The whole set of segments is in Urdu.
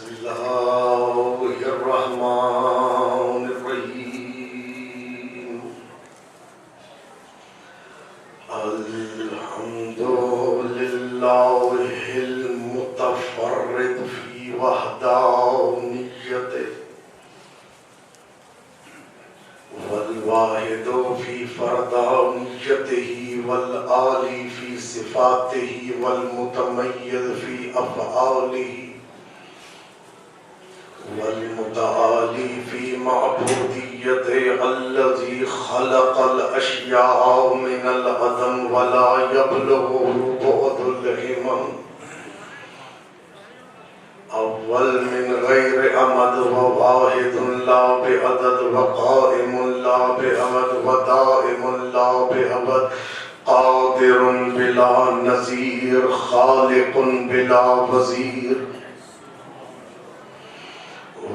بسم الله الرحمن الرحيم الحمد لله المتفرد في وحدانيته والواحد في فردانيته والآلي في صفاته والمتميز في أفعاله والمتعالي في معبوديته الذي خلق الأشياء من العدم ولا يبلغه بعد الهمم أول من غير أمد وواحد لا بعدد وقائم لا بأمد ودائم لا بأبد قادر بلا نظير خالق بلا وزير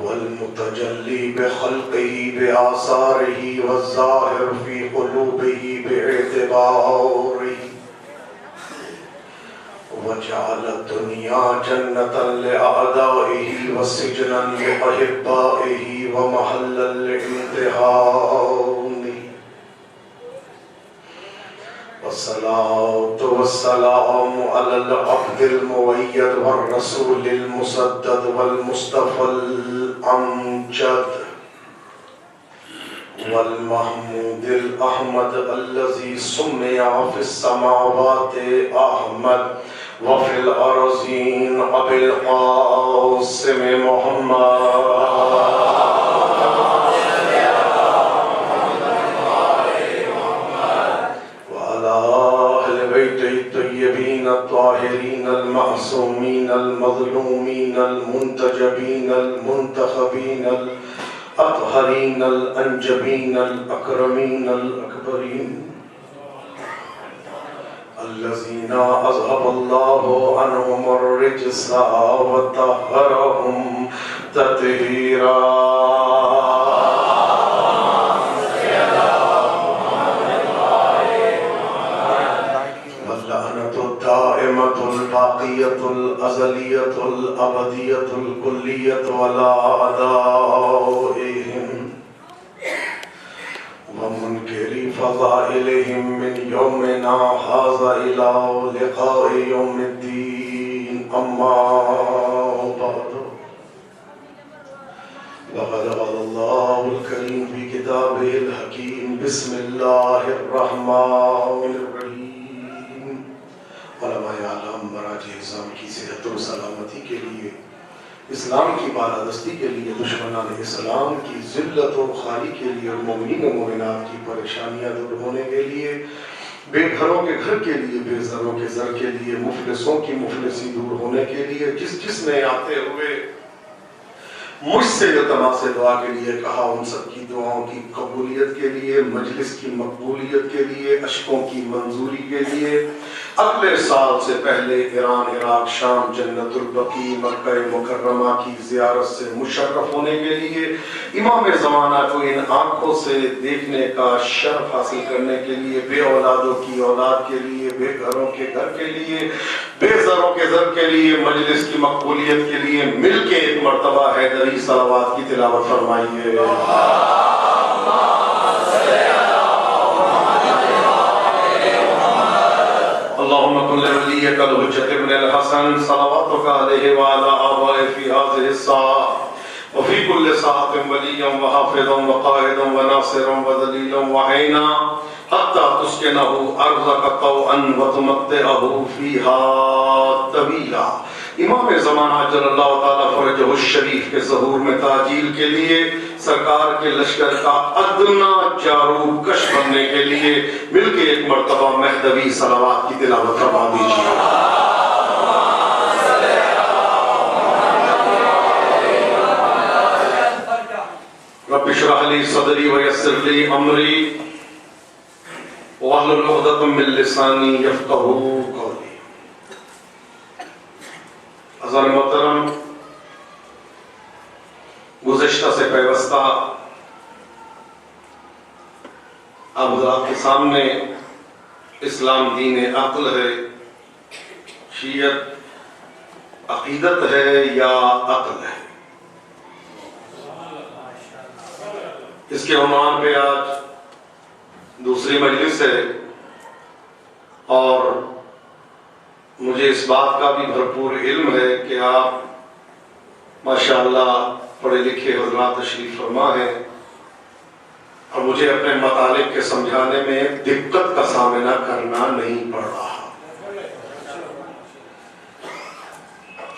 والمتجلي بخلقه بآثاره والظاهر في قلوبه باعتباره وجعل الدنيا جنة لأعدائه وسجنا لأحبائه ومحلا لامتحانه والصلاة والسلام على العبد المؤيد والرسول المسدد والمصطفى الأمجد والمحمود الأحمد الذي سمي في السماوات أحمد وفي الأرضين أبي القاسم محمد الطيبين الطاهرين المعصومين المظلومين المنتجبين المنتخبين الأطهرين الأنجبين الأكرمين الأكبرين الذين أذهب الله عنهم الرجس وطهرهم تطهيرا الباقية الأزلية الأبدية الكلية ولا أعدائهم ومنكر فضائلهم من يومنا هذا إلى لقاء يوم الدين أما بعد وقد قال الله الكريم في كتابه الحكيم بسم الله الرحمن الرحيم علماء اعلام مراجع اسلام کی صحت و سلامتی کے لیے اسلام کی بالادستی کے لیے دشمنان اسلام کی ذلت و خاری کے لیے اور مومنین و مومنات کی پریشانیاں دور ہونے کے لیے بے گھروں کے گھر کے لیے بے زروں کے زر کے لیے مفلسوں کی مفلسی دور ہونے کے لیے جس نے آتے ہوئے مجھ سے التماس سے دعا کے لیے کہا ان سب کی دعاؤں کی قبولیت کے لیے مجلس کی مقبولیت کے لیے اشکوں کی منظوری کے لیے اگلے سال سے پہلے ایران عراق شام جنت البقیع مکہ مکرمہ کی زیارت سے مشرف ہونے کے لیے امام زمانہ کو ان آنکھوں سے دیکھنے کا شرف حاصل کرنے کے لیے بے اولادوں کی اولاد کے لیے بے گھروں کے گھر کے لیے بے زروں کے زر کے لیے مجلس کی مقبولیت کے لیے مل کے ایک مرتبہ حیدری صلوات کی تلاوت فرمائیے اللهم كن لوليك الحجة ابن الحسن صلواتك عليه وعلى آبائه في هذه الساعة وفي كل ساعة وليا وحافظا وقائدا وناصرا ودليلا وعينا حتى تسكنه أرضك طوعا وتمتعه فيها طويلا امام زمانہ جل اللہ تعالیٰ فرجہ الشریف کے ظہور میں تعجیل کے لیے سرکار کے لشکر کا ادنا جارو کش بننے کے لیے مل کے ایک مرتبہ مہدوی صلوات کی تلاوت فرما دیجیے رب اشرح لي صدري ويسر لي امري واحلل عقدة من لساني يفقهوا قولي حضرت محترم گزشتہ سے پیوستہ اب حضرات کے سامنے اسلام دین عقل ہے، شیعت عقیدت ہے یا عقل ہے؟ اس کے عنوان پہ آج دوسری مجلس ہے، اور مجھے اس بات کا بھی بھرپور علم ہے کہ آپ ماشاءاللہ پڑھے لکھے حضرات تشریف فرما ہیں، اور مجھے اپنے مطالب کے سمجھانے میں دقت کا سامنا کرنا نہیں پڑ رہا۔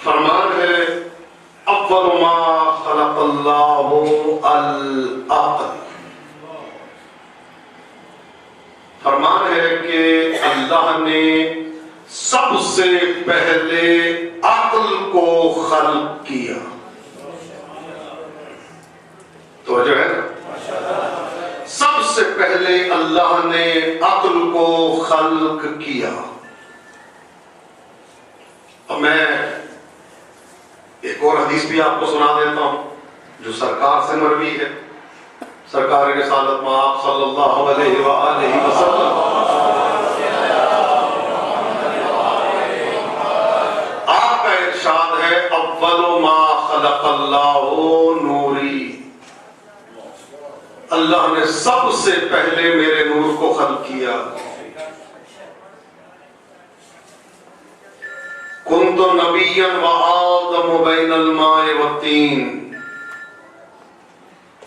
فرمان ہے اول ما خلق اللہ العقل، فرمان ہے کہ اللہ نے سب سے پہلے عقل کو خلق کیا۔ تو جو ہے سب سے پہلے اللہ نے عقل کو خلق کیا۔ اب میں ایک اور حدیث بھی آپ کو سنا دیتا ہوں جو سرکار سے مروی ہے، سرکار رسالت مآب صلی اللہ علیہ وآلہ وسلم، آپ کا ارشاد ہے اول ما خلق اللہ نوری، اللہ نے سب سے پہلے میرے نور کو خلق کیا۔ کنت نبیا وآدم بین الماء والطین،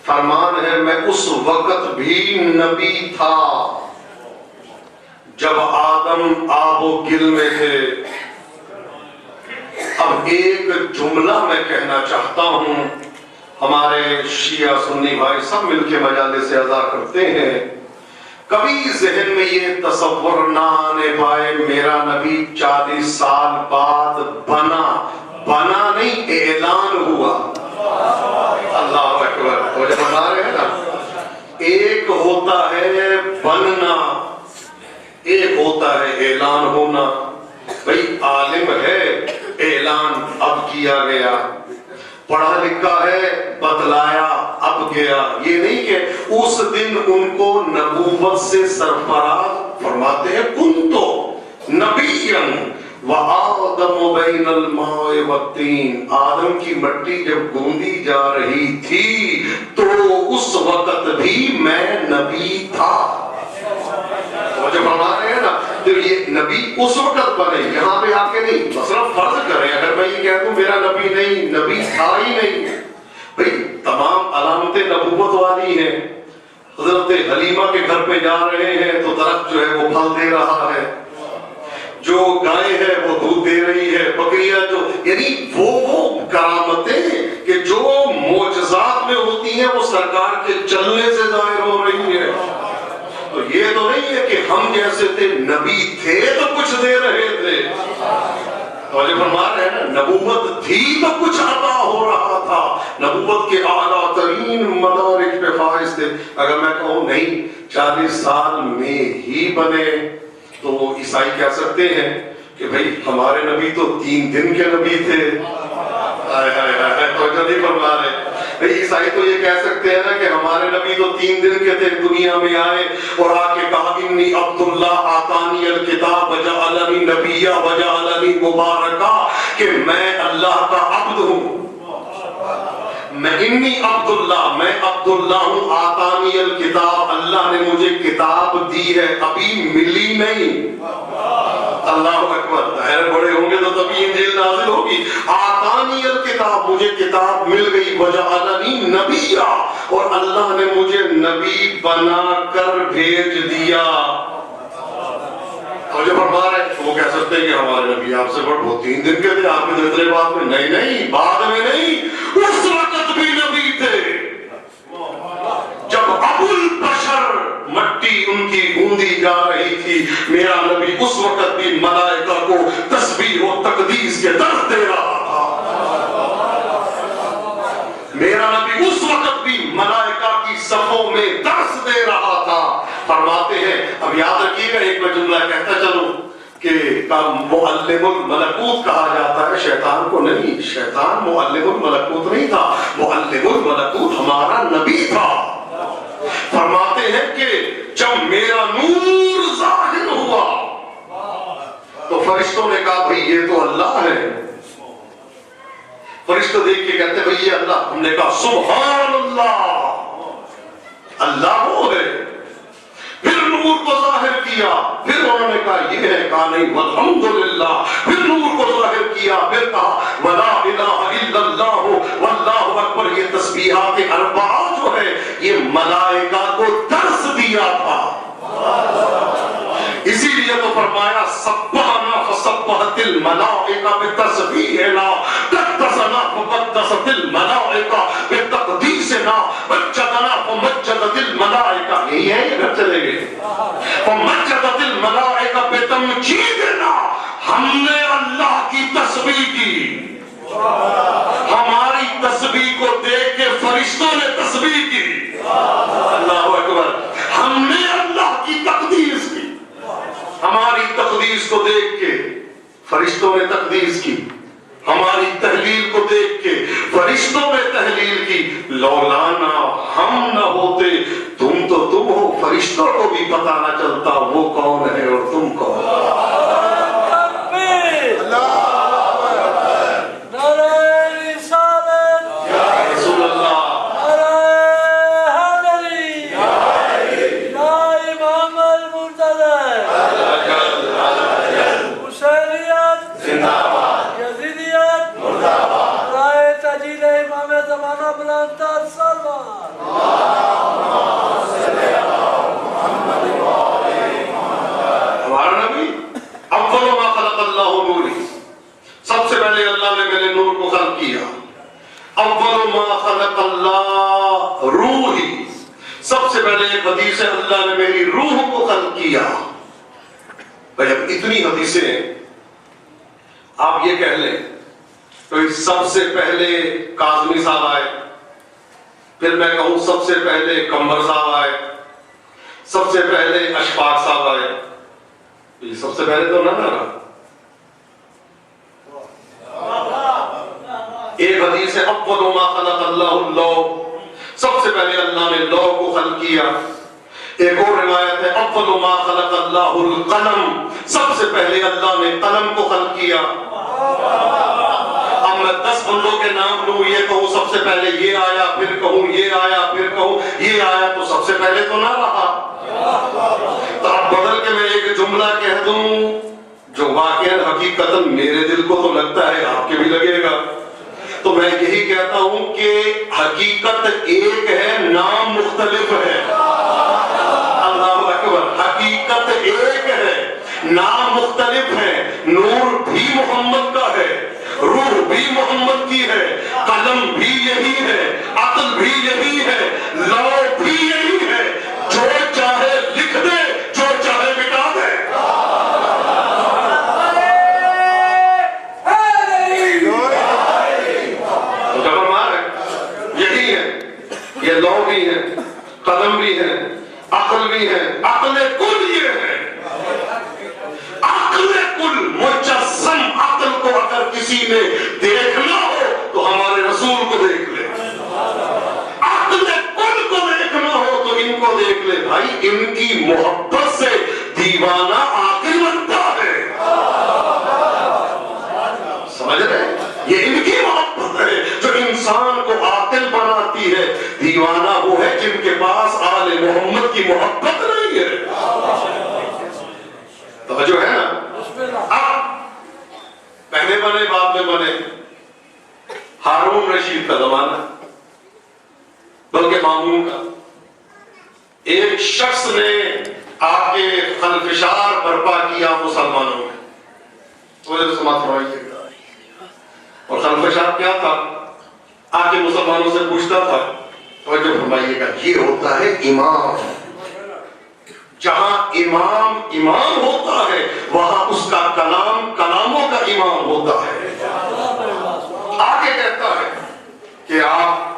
فرمان ہے میں اس وقت بھی نبی تھا جب آدم آب و گل میں تھے۔ اب ایک جملہ میں کہنا چاہتا ہوں، ہمارے شیعہ سنی بھائی سب مل کے مجالس سے ادا کرتے ہیں، کبھی ذہن میں یہ تصور نہ آنے پائے میرا نبی 40 سال بعد بنا نہیں، اعلان ہوا۔ اللہ اکبر۔ وہ جب بتا رہے ہیں نا، ایک ہوتا ہے بننا، ایک ہوتا ہے اعلان ہونا۔ بھئی عالم ہے، اعلان اب کیا گیا، پڑھا لکھا ہے، بتلایا اب گیا۔ یہ نہیں کہ اس دن ان کو نبوت سے سرفراز فرماتے ہیں کنتو نبیا وآدم بین الماء والطین، آدم کی مٹی جب گوندی جا رہی تھی تو اس وقت بھی میں نبی تھا۔ وہ جو فرما رہے ہیں نا، تو یہ نبی اس وقت بنے، یہاں پہ آ کے نہیں۔ مثلا فرض کریں اگر میں یہ کہہ دوں میرا نبی نہیں، نبی تھا ہی نہیں، بھئی تمام علامتیں نبوت والی ہیں۔ حضرت حلیمہ کے گھر پہ جا رہے ہیں تو درخت جو ہے وہ پھل دے رہا ہے، جو گائے ہے وہ دودھ دے رہی ہے، بکریاں جو، یعنی وہ کرامتیں کہ جو معجزات میں ہوتی ہیں وہ سرکار کے چلنے سے ظاہر ہو رہی ہے۔ تو یہ تو نہیں ہے کہ ہم جیسے تھے، نبی تھے تو کچھ دے رہے تھے۔ تو جو فرما رہے ہیں نا، نبوت تھی تو کچھ عطا ہو رہا تھا، نبوت کے اعلیٰ ترین مدارج پہ فائز تھے۔ اگر میں کہوں نہیں 40 سال میں ہی بنے تو عیسائی کہہ سکتے ہیں کہ بھئی ہمارے نبی تو 3 دن کے نبی تھے۔ تو نہیں فرما رہے بھئی، عیسائی تو یہ کہہ سکتے ہیں نا کہ ہمارے نبی تو 3 دن کے تھے، دنیا میں آئے اور آ کے کہا انی عبداللہ آتانی الکتاب وجعلنی نبیا وجعلنی مبارکا، کہ میں اللہ کا عبد ہوں، میں انی عبداللہ، میں عبداللہ ہوں، آتانی الکتاب، اللہ نے مجھے کتاب دی ہے، ابھی ملی نہیں۔ اللہ اکبر۔ ظاہر بڑے ہوں گے تو تبھی انجیل نازل ہوگی۔ آتانی الکتاب، مجھے کتاب مل گئی، وجعلنی نبیا، اور اللہ نے مجھے نبی بنا کر بھیج دیا۔ اور جب فرما رہے ہیں وہ کہہ سکتے ہیں کہ ہمارے نبی آپ سے بڑھ 3 دن کے تھے، آپ کے اتنے بعد میں نہیں، بعد میں نہیں، اس وقت بھی نبی تھے جب ابو البشر مٹی ان کی گوندی جا رہی تھی۔ میرا نبی اس وقت بھی ملائکہ کو تسبیح و تقدیس کے درس دے رہا تھا، میرا نبی اس وقت بھی ملائکہ کی صفوں میں درس دے رہا تھا۔ فرماتے ہیں، اب یاد رکھیے گا ایک میں جملہ کہتا چلو کہ معلم الملکوت کہا جاتا ہے شیطان کو نہیں، شیطان معلم الملکوت نہیں تھا، معلم الملکوت ہمارا نبی تھا۔ فرماتے ہیں کہ جب میرا نور ظاہر ہوا تو فرشتوں نے کہا بھئی یہ تو اللہ ہے، فرشتے دیکھ کے کہتے ہیں بھئی یہ اللہ. ہم نے کہا سبحان اللہ، اللہ وہ ہے. پھر نور کو ظاہر کیا، پھر انہوں نے کہا یہ ہے، کہا نہیں والحمدللہ. پھر نور کو ظاہر کیا، پھر کہا ولا الہ الا اللہ واللہ اکبر. یہ تسبیحات اربعہ جو ہے یہ ملائکہ کو درس دیا تھا. اسی لیے تو فرمایا سبحنا فسبحت الملائکہ بتسبیحنا، قدسنا فقدست الملائکہ بتقدیسنا، مجدنا فمجدت الملائکہ. یہی ہے یہ گھر چلے گئے. فمجدت الملائکہ بتمجیدنا، ہم نے اللہ کی تسبیح کی. ہماری تسبیح کو دیکھ کے فرشتوں نے تسبیح کی. اللہ اکبر. ہم نے اللہ کی تقدیس کی. ہماری تقدیس کو دیکھ کے فرشتوں نے تقدیس کی. ہماری تحلیل کو دیکھ کے فرشتوں نے تحلیل کی. لولانا، ہم نہ ہوتے. تم تو تم ہو، فرشتوں کو بھی پتہ نہ چلتا وہ کون ہے اور تم کون. سب سے پہلے اللہ نے میرے نور کو خلق کیا. اول ما خلق اللہ روحی. سب سے پہلے ایک حدیث ہے اللہ نے میری روح کو خلق کیا. بھائی اب اتنی حدیثیں آپ یہ کہہ لیں تو سب سے پہلے کاظمی صاحب آئے، پھر میں کہوں سب سے پہلے قمر صاحب آئے، سب سے پہلے اشفاق صاحب آئے. یہ سب سے پہلے تو نہ رہا. ایک حدیث ہے اول ما خلق اللہ اللوح. سب سے پہلے اللہ نے لوح کو خلق کیا. ایک اور روایت ہے اول ما خلق اللہ القلم. سب سے پہلے اللہ نے قلم کو خلق کیا. اب میں 10 بندوں کے نام لوں، یہ کہوں سب سے پہلے یہ آیا، پھر کہوں یہ آیا، پھر کہوں یہ آیا، تو سب سے پہلے تو نہ رہا. تو اب بدل کے میں ایک جملہ کہہ دوں جو واقعاً حقیقتاً میرے دل کو تو لگتا ہے آپ کے بھی لگے گا. تو میں یہی کہتا ہوں کہ حقیقت ایک ہے، نام مختلف ہے. اللہ اکبر. حقیقت ایک ہے، نام مختلف ہے. نور بھی محمد کا ہے، روح بھی محمد کی ہے، قلم بھی یہی ہے، عقل بھی یہی ہے، لوح بھی یہی ہے. جو چاہے لکھ دے، جو چاہے مٹا دے. یہ لوح بھی ہے، قلم بھی ہے، عقل بھی ہے. عقل کل یہ ہے، عقل کل مجسم. عقل کو اگر کسی نے دیکھنا ہو تو ہمارے رسول کو دیکھ لے. عقل کل کو دیکھنا ہو تو ان کو دیکھ لے. بھائی ان کی محبت سے دیوانہ عاقل بنتا ہے. سمجھ رہے؟ یہ ان کی محبت ہے جو انسان کو عاقل بناتی ہے. دیوانہ وہ ہے جن کے پاس آل محمد کی محبت نہیں ہے. توجہ ہے نا؟ اب پہلے بنے بعد میں بنے. ہارون رشید کا زمانہ، بلکہ مامون کا. ایک شخص نے آ کے خلفشار برپا کیا مسلمانوں میں. وجہ سماعت فرمائیے. اور خلفشار کیا تھا؟ آ کے مسلمانوں سے پوچھتا تھا. توجہ فرمائیے گا. یہ ہوتا ہے امام. جہاں امام امام ہوتا ہے وہاں اس کا کلام کلاموں کا امام ہوتا ہے. آگے کہتا ہے کہ آپ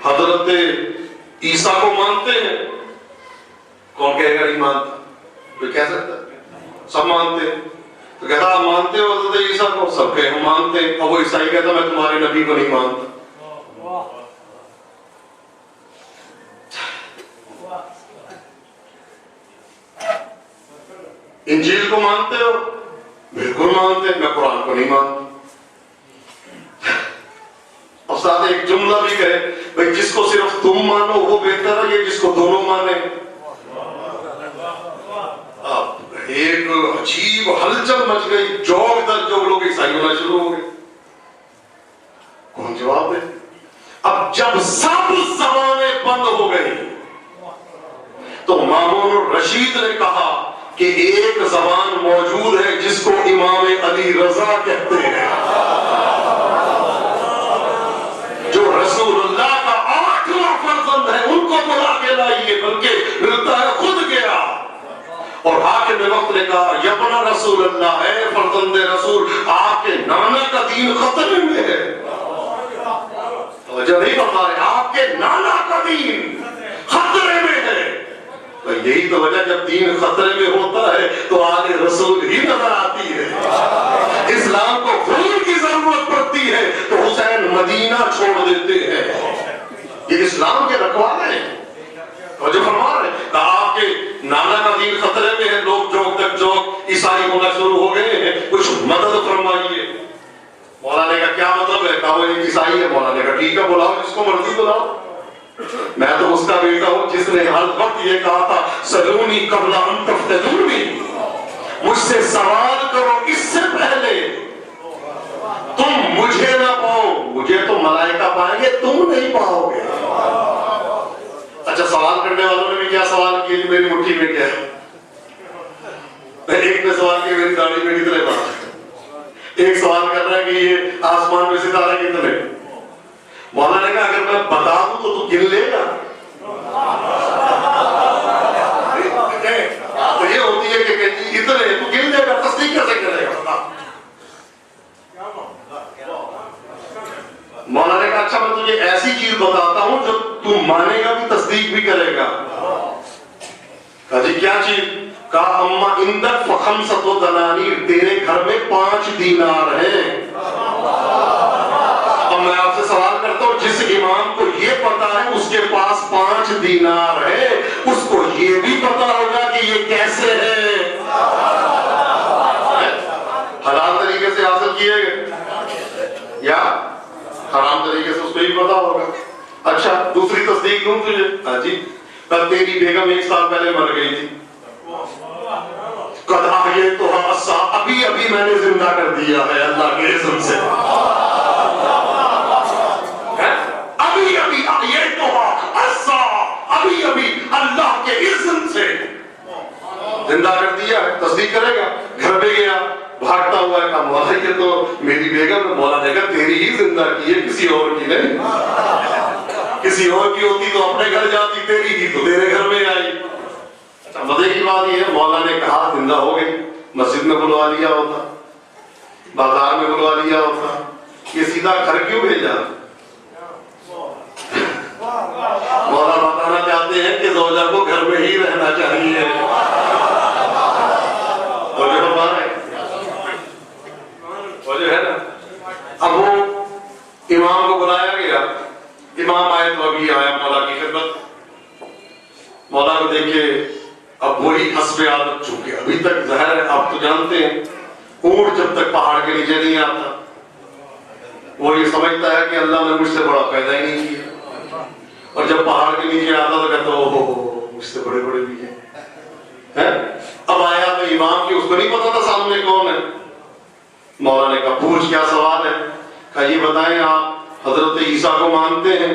حضرت عیسیٰ کو مانتے ہیں. کون کہے گا نہیں مانتا؟ کوئی کہہ سکتا ہے؟ سب مانتے ہیں. تو کہتا آپ مانتے ہو حضرت عیسیٰ کو؟ سب کہ ہم مانتے ہیں. اور وہ عیسائی کہتا میں تمہارے نبی کو نہیں مانتا. انجیل کو مانتے ہو؟ بالکل مانتے ہیں. میں قرآن کو نہیں مانتا. استاد ایک جملہ بھی کہے بھئی جس کو صرف تم مانو وہ بہتر ہے، یہ جس کو دونوں مانے. ایک عجیب ہلچل مچ گئی، جوگ در جوگ لوگ عیسائی ہونا شروع ہو گئے. کون جواب دے؟ اب جب سب زبانیں بند ہو گئی تو مامون الرشید نے کہا کہ ایک زبان موجود ہے جس کو امام علی رضا کہتے ہیں، جو رسول اللہ کا 8واں فرزند ہے، ان کو بلا کے لائیے، بلکہ ملتا ہے خود گیا. اور حاکم وقت نے کہا یبن رسول اللہ، اے فرزند رسول، آپ کے نانا کا دین خطرے میں ہے. توجہ نہیں بتا رہے، آپ کے نانا کا دین خطرے میں ہے. یہی تو وجہ جب دین خطرے میں ہوتا ہے تو آل رسول ہی نظر آتی ہے. اسلام کو خون کی ضرورت پڑتی ہے تو حسین مدینہ چھوڑ دیتے ہیں. یہ اسلام کے رکھوالے ہیں. توجہ فرما رہے ہیں کہ آپ کے نانا کا دین خطرے میں ہے، لوگ جوگ تک جوگ عیسائی ہونا شروع ہو گئے ہیں، کچھ مدد فرمائیے. مولانا نے کہا کیا مطلب ہے؟ کہا وہ ایک عیسائی ہے. مولانا نے کہا ٹھیک ہے بلاؤ جس کو مرضی بلاؤ، میں تو اس کا بیٹا ہوں جس نے ہر وقت یہ کہا تھا سلونی قبل ان تفتنونی، مجھ سے سوال کرو اس سے پہلے تم مجھے نہ پاؤ. مجھے تو ملائکہ پائیں گے، تم نہیں پاؤ گے. اچھا سوال کرنے والوں نے بھی کیا سوال کیا؟ میری مٹھی میں کیا ہے؟ ایک نے سوال کیا میری داڑھی میں کتنے بات، ایک سوال کر رہا ہے کہ یہ آسمان میں ستارے کتنے. مولانا نے کہا اگر میں بتا دوں تو گن لے گا. تو یہ ہوتی ہے کہ اتنے تو گن لے گا، تصدیق کیسے کرے گا؟ مولانا نے کہا اچھا میں تجھے ایسی چیز بتاتا ہوں جو تو مانے گا بھی تصدیق بھی کرے گا. کہا جی کیا چیز؟ کہا اما اندک فخمسۃ دنانیر، تیرے گھر میں 5 دینار ہیں. اب میں آپ سے سوال کرتا ہوں جس امام کو یہ پتا ہے اس کے پاس 5 دینار ہے، اس کو یہ بھی پتا ہوگا کہ یہ کیسے ہے، حلال طریقے سے حاصل کیے گئے یا حرام طریقے سے، اس کو بھی پتا ہوگا. اچھا دوسری تصدیق دوں تجھے؟ ہاں جی. کل تیری بیگم 1 سال پہلے مر گئی تھی. کہا یہ تو ابھی ابھی میں نے زندہ کر دیا ہے اللہ کے اذن سے. ابھی ابھی یہ تو ابھی ابھی اللہ کے اذن سے زندہ کر دیا ہے. تصدیق کرے گا. گھر پہ گیا بھاگتا ہوا ہے، کہا مولا یہ تو میری بیگم ہے. مولا نے کہا تیری ہی زندہ کی ہے، کسی اور کی نہیں. کسی اور کی ہوتی تو اپنے گھر جاتی، تیری کی تو تیرے گھر میں آئی. مزے کی بات یہ ہے مولا نے کہا زندہ ہو گئی، مسجد میں بلوا لیا ہوتا، بازار میں بلوا لیا ہوتا، یہ سیدھا گھر کیوں بھیجا؟ مولا بتانا چاہتے ہیں کہ زوجہ کو گھر میں ہی رہنا چاہیے. اور جو ہے نا اب وہ امام کو بلایا گیا. امام آئے تو ابھی آیا مولا کی خدمت. مولا کو دیکھے اب وہی حسب عادت، چونکہ ابھی تک ظاہر ہے آپ تو جانتے ہیں اونٹ جب تک پہاڑ کے نیچے نہیں آتا وہ یہ سمجھتا ہے کہ اللہ نے مجھ سے بڑا پیدا ہی نہیں کیا، اور جب پہاڑ کے نیچے آتا تو کہتا اوہ مجھ سے بڑے بڑے بھی ہیں. اب آیا تو امام کی اس کو نہیں پتا تھا سامنے کون ہے. مولا نے کہا پوچھ کیا سوال ہے؟ کہا یہ بتائیں آپ حضرت عیسیٰ کو مانتے ہیں؟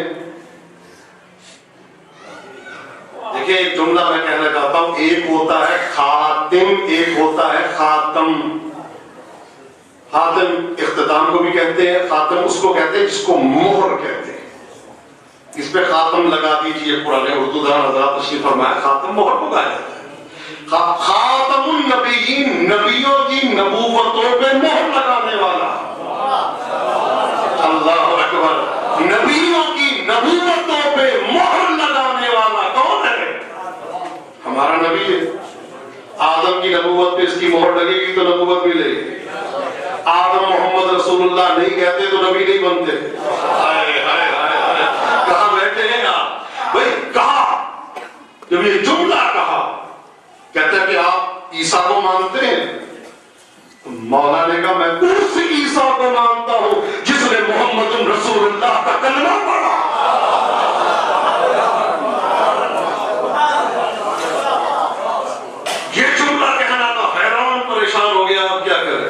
دیکھیں ایک جملہ میں کہنا چاہتا ہوں، ایک ہوتا ہے خاتم، ایک ہوتا ہے خاتم. خاتم اختتام کو بھی کہتے ہیں، خاتم اس کو کہتے ہیں جس کو مہر کہتے ہیں. اس پہ خاتم لگا دیجئے، پرانے اردو دان حضرات تشریف فرمایا، خاتم مہر کو کہا جاتا ہے. خاتم النبیین، نبیوں کی نبوتوں پہ مہر لگانے والا. اللہ اکبر. نبیوں کی نبوتوں پہ مہر لگانے والا کون ہے؟ ہمارا نبی ہے. آدم کی نبوت پہ اس کی مہر لگے گی تو نبوت بھی لے گی. آدم محمد رسول اللہ نہیں کہتے تو نبی نہیں بنتے. کہاں بیٹھے ہیں آپ بھائی؟ کہا جب یہ جملہ کہا کہتے ہیں کہ آپ عیسیٰ کو مانتے ہیں؟ مولا نے کہا میں اس عیسیٰ کو مانتا ہوں جس نے محمد رسول رسول اللہ کا کلمہ پڑھا. یہ جملہ کہنا تھا، حیران پریشان ہو گیا. اب کیا کرے؟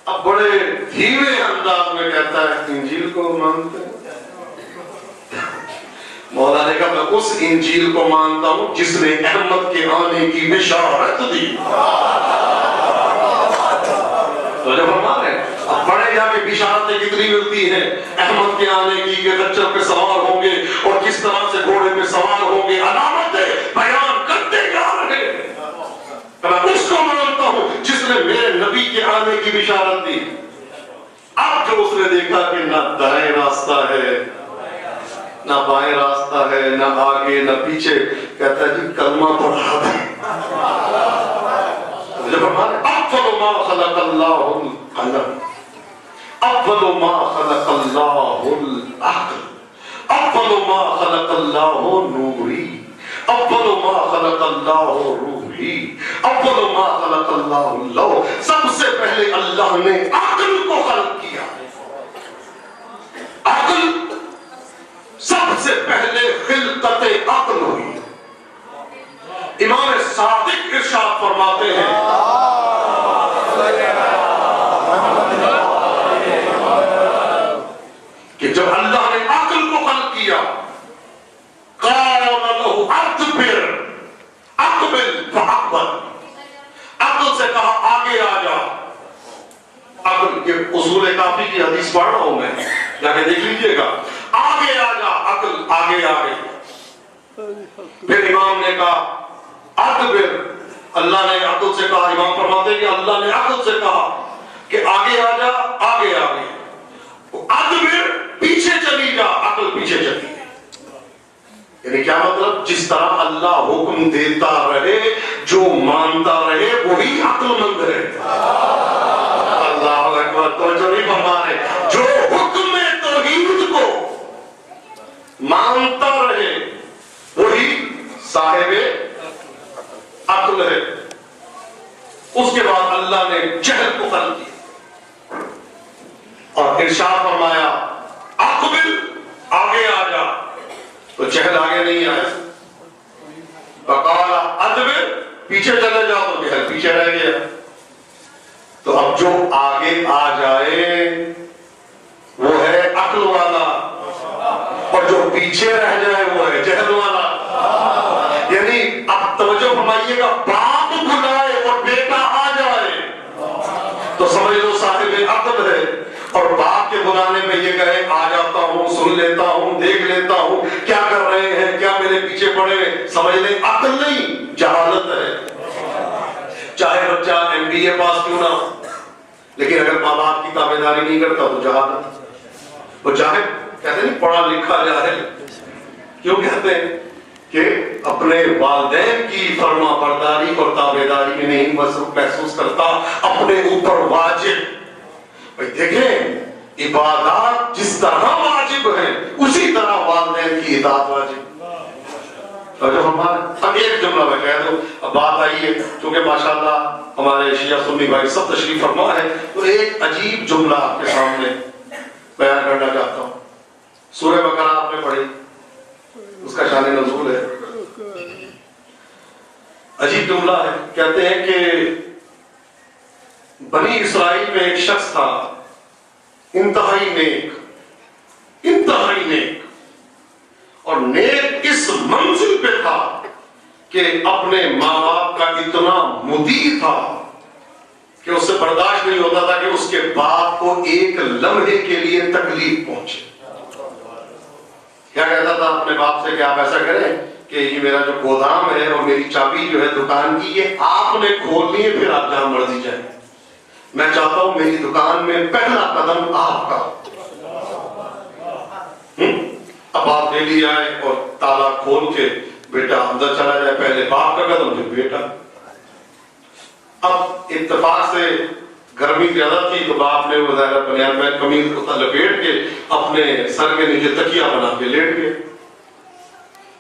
اب بڑے دھیمے انداز میں کہتا ہے انجیل کو مانتے ہیں؟ مولا نے کہا میں اس انجیل کو مانتا ہوں جس نے احمد کے آنے کی بشارت دی. تو جب ہم آ رہے ہیں اب پڑھے جا کے بشارتیں کتنی ملتی ہیں احمد کے آنے کی، کہ خچر پہ سوار ہوں گے اور کس طرح سے گھوڑے پہ سوار ہوں گے، علامتیں بیان کرتے جا رہے ہیں. میں اس کو مانتا ہوں جس نے میرے نبی کے آنے کی بشارت دی. اب جو اس نے دیکھا کہ نہ دائیں راستہ ہے نہ بائیں راستہ ہے، نہ آگے نہ پیچھے، کہتا ہے جی کلمہ پڑھا دیں. جب ہمارے اول ما خلق اللہ القلم، اول ما خلق اللہ العقل، اول ما خلق اللہ نوری، اول ما خلق اللہ روحی، اول ما خلق اللہ اللوح. سب سے پہلے اللہ نے عقل کو خلق کیا. عقل سب سے پہلے خلقت عقل ہوئی. امام صادق ارشاد فرماتے ہیں کہ جب اللہ نے عقل کو خلق کیا، قال له ادبر اقبل فاقبل، عقل سے کہا آگے آ جا. عقل کے اصول کافی کی حدیث پڑھ رہا ہوں میں، جا کے دیکھ لیجئے گا. آگے آ جا، عقل آگے آ گئی. پھر امام نے کہا ادبر، اللہ نے عقل سے کہا، امام فرماتے ہیں کہ اللہ نے عقل سے کہا کہ آگے آ جا، آگے آ گئی. ادبر پیچھے چلی جا، عقل پیچھے چلی. یعنی کیا مطلب؟ جس طرح اللہ حکم دیتا رہے، جو مانتا رہے وہی عقل مند ہے. اللہ اکبر. تو جو نہیں فرما رہے، جو حکم توحید کو مانتا رہے وہی صاحب عقل ہے. اس کے بعد اللہ نے جہل کو خلق کیا اور ارشاد فرمایا اقبل، آگے آ جا. تو جہل آگے نہیں آیا. فقال ادبر، پیچھے چلے جاؤ. تو جہل پیچھے رہ گیا. تو اب جو آگے آ جائے وہ ہے عقل والا، اور جو پیچھے رہ جائے وہ ہے جہل والا. یعنی اب توجہ فرمائیے گا، باپ بلائے اور بیٹا آ جائے تو سمجھ لو صاحب عقل ہے، اور باپ کے بلانے میں یہ کہے آ جاتا ہوں، سن لیتا ہوں، دیکھ لیتا ہوں کیا کر رہے ہیں، کیا میرے پیچھے پڑے ہیں، سمجھ لیں عقل نہیں، جہالت ہے. چاہے بچہ MBA پاس کیوں نہ ہو، لیکن اگر ماں باپ کی تابعداری نہیں کرتا تو جہالت. وہ جاہل کہتے نہیں، پڑھا لکھا جاہل. کیوں کہتے ہیں؟ کہ اپنے والدین کی فرما برداری اور تابعداری میں نہیں محسوس کرتا اپنے اوپر واجب. بھائی دیکھیں، عبادات جس طرح واجب ہیں اسی طرح والدین کی اطاعت واجب. اب ایک جملہ میں کہہ دوں. اب بات آئی ہے چونکہ ماشاءاللہ ہمارے شیعہ سنی بھائی سب تشریف فرما ہے، تو ایک عجیب جملہ آپ کے سامنے بیان کرنا چاہتا ہوں. سورہ بقرہ آپ نے پڑھی، اس کا شان نزول ہے. عجیب جملہ ہے. کہتے ہیں کہ بنی اسرائیل میں ایک شخص تھا، انتہائی نیک، انتہائی نیک، اور نیک اس منزل پہ تھا کہ اپنے ماں باپ کا اتنا مطیع تھا کہ اس سے برداشت نہیں ہوتا تھا کہ اس کے باپ کو ایک لمحے کے لیے تکلیف پہنچے. کیا کہتا تھا اپنے باپ سے کہ آپ ایسا کریں کہ یہ میرا جو گودام ہے اور میری چابی جو ہے دکان کی، یہ آپ نے کھولنی ہے، پھر آپ جہاں مرضی جائیں. میں چاہتا ہوں میری دکان میں پہلا قدم آپ کا. اب آپ ڈیلی آئے اور تالا کھول کے بیٹا اندر چلا جائے، پہلے باپ کا قدم پھر بیٹا. اب اتفاق سے گرمی زیادہ تھی تو باپ نے وہ ظاہر بنیاد میں قمیض کو لپیٹ کے اپنے سر کے نیچے تکیہ بنا کے لیٹ گئے.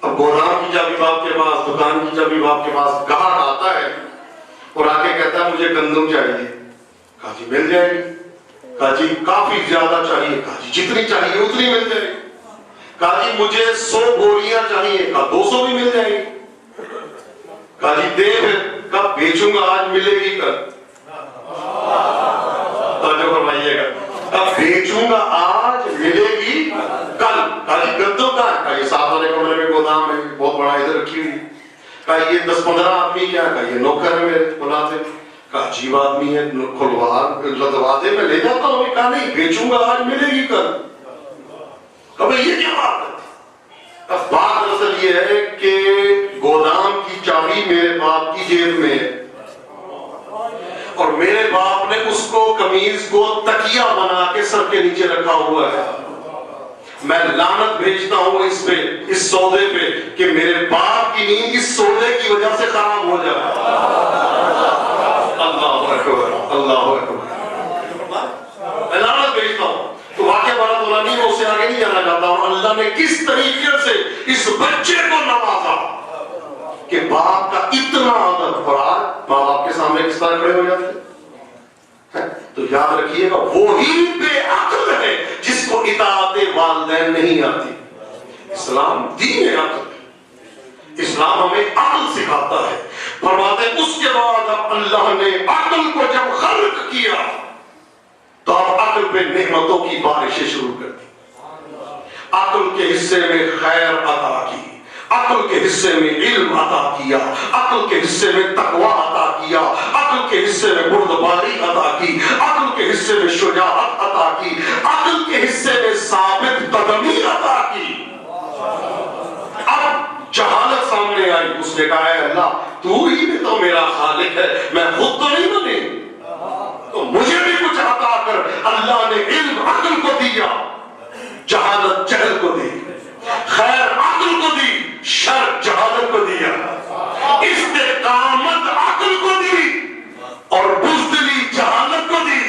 اب گودام کی چابی باپ کے پاس، دکان کی چابی باپ کے پاس. گاہک آتا ہے اور آ کے کہتا ہے مجھے گندم چاہیے. کہا جی مل جائے گی. کہا جی کافی زیادہ چاہیے، کہا جی جتنی چاہیے اتنی مل جائے گی، کہا جی مجھے 100 بوریاں چاہیے، کہا 200 بھی مل جائے گی، کہا جی دے پھر، کہا بیچوں گا آج ملے گی کل، توجہ فرمائیے گا، کہا بیچوں گا آج ملے گی کل، کہا جی گدوں کا ہے، کہا یہ 7 والے کمرے میں گودام ہے بہت بڑا ادھر رکھی ہوئی، کہا یہ 10-15 آدمی کیا، کہا یہ نوکر ہے میرے بلاتے، کہا عجیب آدمی ہے، لدوا دے میں لے جاتا ہوں، کہا نہیں بیچوں گا آج ملے گی کل، کہا یہ کیا بات ہے؟ اب بات اصل یہ ہے کہ گودام کی چابی میرے باپ کی جیب میں ہے، اور میرے باپ نے اس کو قمیض کو تکیہ بنا کے سر کے نیچے رکھا ہوا ہے، میں لعنت بھیجتا ہوں اس پہ، اس سودے پہ، کہ میرے باپ کی نیند اس سودے کی وجہ سے خراب ہو جائے۔ اللہ اکبر، اللہ اکبر، میں لعنت بھیجتا ہوں۔ تو واقعہ بڑا بولا نہیں، وہ اس سے آگے نہیں جانا چاہتا ہوں۔ اللہ نے کس طریقے سے اس بچے کو نوازا کہ باپ کا اتنا ادب، اور آج ماں باپ کے سامنے کس طرح کھڑے ہو جاتے ہیں۔ تو یاد رکھیے گا وہی بے عقل ہے جس کو اطاعت والدین نہیں آتی۔ اسلام دین عقل، اسلام ہمیں عقل سکھاتا ہے۔ فرماتے ہیں اس کے بعد اب اللہ نے عقل کو جب خلق کیا تو اب عقل پہ نعمتوں کی بارشیں شروع کر دی، عقل کے حصے میں خیر عطا کی، عقل کے حصے میں علم عطا کیا، عقل کے حصے میں تقوی عطا کیا، عقل کے حصے میں بردباری عطا کی، عقل کے حصے میں شجاعت عطا کی، عقل کے حصے میں ثابت قدمی عطا کی۔ اب جہالت سامنے آئی، اس نے کہا ہے اللہ تو ہی بھی تو میرا خالق ہے، میں خود تو نہیں بنی، تو مجھے بھی کچھ عطا کر۔ اللہ نے علم عقل کو دیا، جہالت جہل کو دی، خیر عقل کو دی، شر جہالت کو دیا، استقامت عقل کو دی اور بزدلی جہالت کو دی،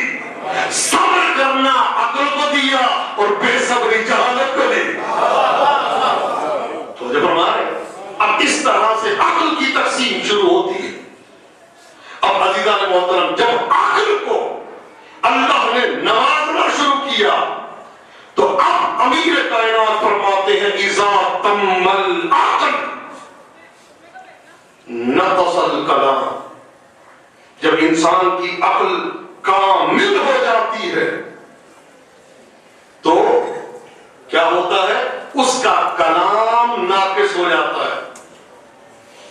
صبر کرنا عقل کو دیا اور بے صبری جہالت کو دی۔ تو جب ہمارے اب اس طرح سے عقل کی تقسیم شروع ہوتی ہے۔ اب عزیزان محترم جب عقل کو اللہ نے نوازنا شروع کیا تو اب امیر کائنات فرماتے ہیں اذا تم العقل نطس الکلام، جب انسان کی عقل کامل ہو جاتی ہے تو کیا ہوتا ہے، اس کا کلام ناقص ہو جاتا ہے،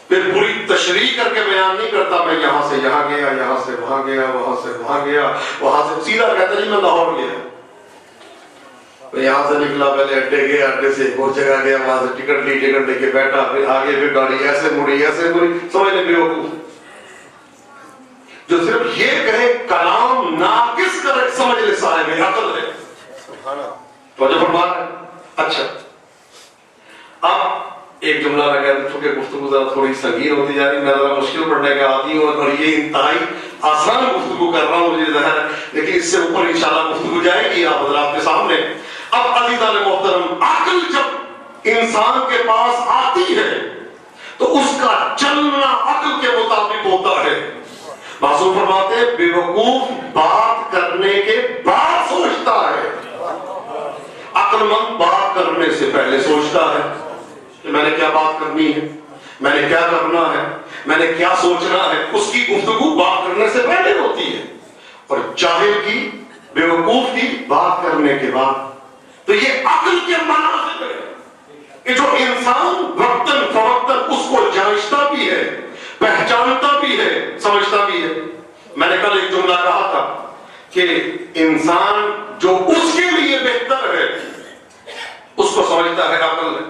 پھر پوری تشریح کر کے بیان نہیں کرتا، میں یہاں سے یہاں گیا، یہاں سے وہاں گیا، وہاں سے وہاں گیا، وہاں سے سیدھا کہتا جی میں لاہور گیا، یہاں سے نکلا، پہلے اڈے گیا، اڈے سے ایک اور جگہ گیا، وہاں سے ٹکٹ لی، ٹکٹ لے کے بیٹھا، پھر آگے پھر گاڑی ایسے مڑی ایسے مڑی، سمجھ لیں بیوقوف جو صرف یہ کہے کلام ناقص کر سمجھ لے صاحب عقل ہے۔ توجہ فرما رہے ہیں؟ اچھا اب ایک جملہ لگا چونکہ گفتگو ذرا تھوڑی سنگین ہوتی جا رہی، میں ذرا مشکل پڑھنے کا عادی ہوں اور یہ انتہائی آسان گفتگو کر رہا ہوں مجھے ظاہر ہے، لیکن اس سے اوپر انشاءاللہ گفتگو جائے گی آپ حضرات کے سامنے۔ اب عزیزان محترم عقل جب انسان کے پاس آتی ہے تو اس کا چلنا عقل کے مطابق ہوتا ہے۔ معصوم فرماتے ہیں بے وقوف بات کرنے کے بعد سوچتا ہے، عقل مند بات کرنے سے پہلے سوچتا ہے کہ میں نے کیا بات کرنی ہے، میں نے کیا کرنا ہے، میں نے کیا سوچنا ہے۔ اس کی گفتگو بات کرنے سے پہلے ہوتی ہے، اور جاہل کی، بے وقوف کی بات کرنے کے بعد۔ تو یہ عقل کے مناسب ہے کہ جو انسان وقتاً فوقتاً اس کو جانچتا بھی ہے، پہچانتا بھی ہے، سمجھتا بھی ہے۔ میں نے کل ایک جملہ کہا تھا کہ انسان جو اس کے لیے بہتر ہے اس کو سمجھتا ہے عقل ہے،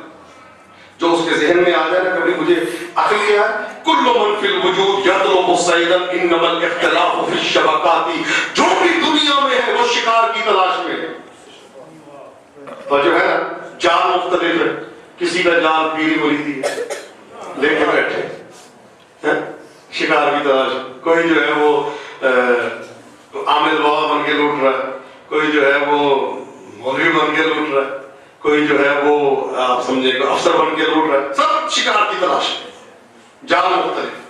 جو اس کے ذہن میں آ جائے نا کبھی مجھے عقل کیا ہے، کل من فی الوجود یطلب صیدا انما الاختلاف فی الشبکات، جو بھی دنیا میں ہے وہ شکار کی تلاش میں ہے۔ تو جو ہے نا جال مختلف ہے، کسی کا جال پیلی مریدی لے کے بیٹھے شکار کی تلاش، کوئی جو ہے وہ عامل بابا بن کے لوٹ رہا ہے، کوئی جو ہے وہ مولوی بن کے لوٹ رہا ہے، کوئی جو ہے وہ آپ سمجھے گا افسر بن کے لوٹ رہا ہے، سب شکار کی تلاش ہے، جال مختلف۔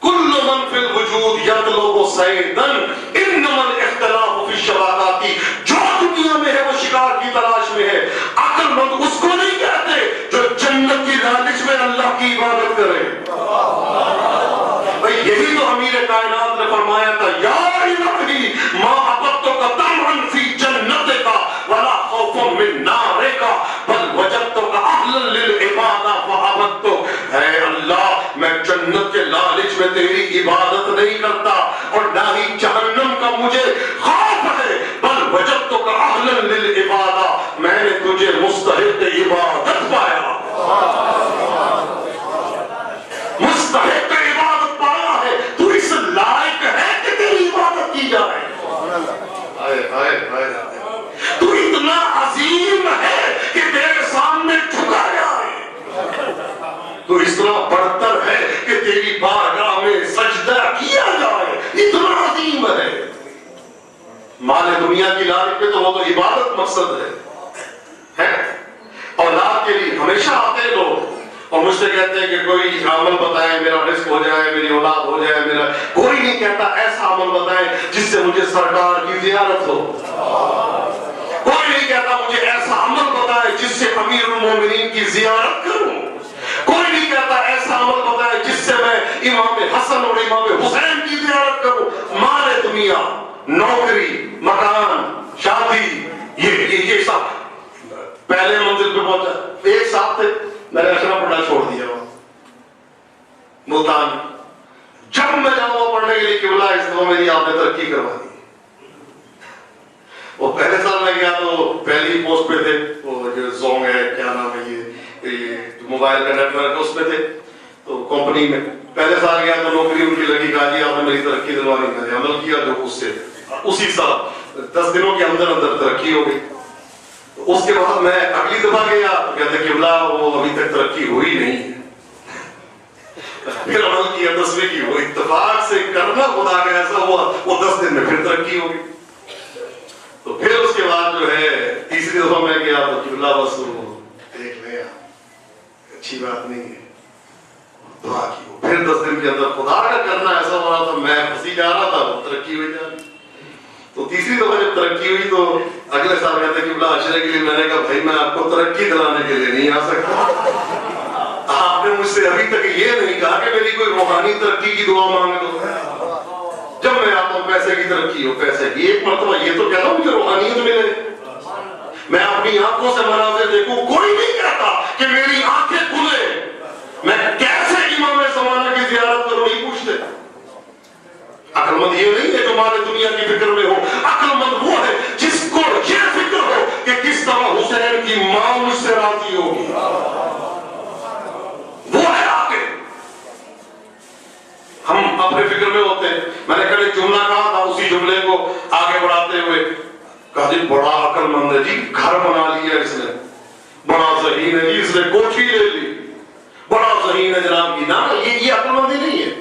کل من فی الوجود یطلب صیدا انما الاختلاف فی الشبکات تیری عبادت نہیں کرتا اور نہ ہی جہنم کا مجھے خوف ہے، بل وجدتک اہلا للعبادہ، میں نے تجھے مستحق عبادت پایا، مستحق عبادت پایا ہے، تو اس لائق ہے کہ تیری عبادت کی جائے۔ تو اتنا عظیم ہے کہ تیرے سامنے جھکا جائے، تو اس طرح برتر ہے کہ تیری بارگاہ میں سجدہ کیا جائے، اتنا عظیم ہے۔ مال دنیا کی لالچ پہ تو وہ تو عبادت مقصد ہے۔ اولاد کے لیے ہمیشہ آتے ہیں لوگ اور مجھ سے کہتے ہیں کہ کوئی عمل بتائیں میرا رزق ہو جائے، میری اولاد ہو جائے، میرا کوئی نہیں کہتا ایسا عمل بتائیں جس سے مجھے سرکار کی زیارت ہو، کوئی نہیں کہتا مجھے ایسا عمل بتائے جس سے امیر المومنین کی زیارت کروں، کوئی نہیں کہتا ایسا عمل بتائے جس سے میں امام حسن اور امام حسین کی زیارت کروں۔ مال دنیا، نوکری، مکان، شادی، یہ سب پہلے منزل پہ پہنچا۔ ایک ساتھ تھے، میں نے اشرف پڑھنا چھوڑ دیا ملتان، جب میں جاؤں پڑھنے کے لیے کہ بلا اس دفعہ میری آپ نے ترقی کروا دی۔ وہ پہلے سال میں گیا تو پہلی پوسٹ پہ تھے، وہ جو زونگ ہے کیا نام ہے یہ موبائل کا نیٹ ورک اس پہ تھے، تو کمپنی میں پہلے سال گیا تو نوکری ان کی لگی، کہا جی آپ نے میری ترقی دلوانی، میں نے عمل کیا جو اس سے اسی سال 10 دنوں کے اندر اندر ترقی ہو گئی۔ اس کے بعد میں اگلی دفعہ گیا تو کہتے قبلہ وہ ابھی تک ترقی ہوئی نہیں ہے، پھر عمل کیا 10ویں کی، وہ اتفاق سے کرنا خدا کا ایسا ہوا وہ 10 دن میں پھر ترقی ہو گئی۔ تو پھر اس کے بعد جو ہے تیسری دفعہ میں گیا تو قبلہ بس دیکھ لیا اچھی بات نہیں ہے، دعا کی، پھر 10 دن کے اندر خدا کا کرنا ایسا ہو رہا تھا، میں پھنسی جا رہا تھا، وہ ترقی ہوئی جا رہی۔ تو تیسری دفعہ جب ترقی ہوئی تو اگلے سال کہتے ہیں قبلہ عشرے کے لیے، میں نے کہا بھائی میں آپ کو ترقی دلانے کے لیے نہیں آ سکتا، آپ نے مجھ سے ابھی تک یہ نہیں کہا کہ میری کوئی روحانی ترقی کی دعا مانگ لو، جب میں آتا ہوں پیسے کی ترقی ہو، پیسے کی ایک مرتبہ یہ تو کہتا ہوں مجھے روحانیت ملے، میں اپنی آنکھوں سے مناظر دیکھوں، کوئی نہیں کہتا کہ میری آنکھیں کھلے، میں کیسے امام زمانہ کی زیارت کروں نہیں پوچھتے۔ عقل مند یہ نہیں ہے جو مال دنیا کی فکر میں ہو، عقل مند وہ ہے جس کو یہ فکر ہو کہ کس طرح حسین کی ماں مجھ سے راضی ہوگی، وہ ہے آگے۔ ہم اپنے فکر میں ہوتے ہیں۔ میں نے کل ایک جملہ کہا تھا، اسی جملے کو آگے بڑھاتے ہوئے کہا جی بڑا عقل مند ہے جی، گھر بنا لیا اس نے، بڑا ذہین ہے جی، اس نے کوٹھی لے لی، بڑا ذہین ہے جناب کی، نا یہ عقل مندی نہیں ہے۔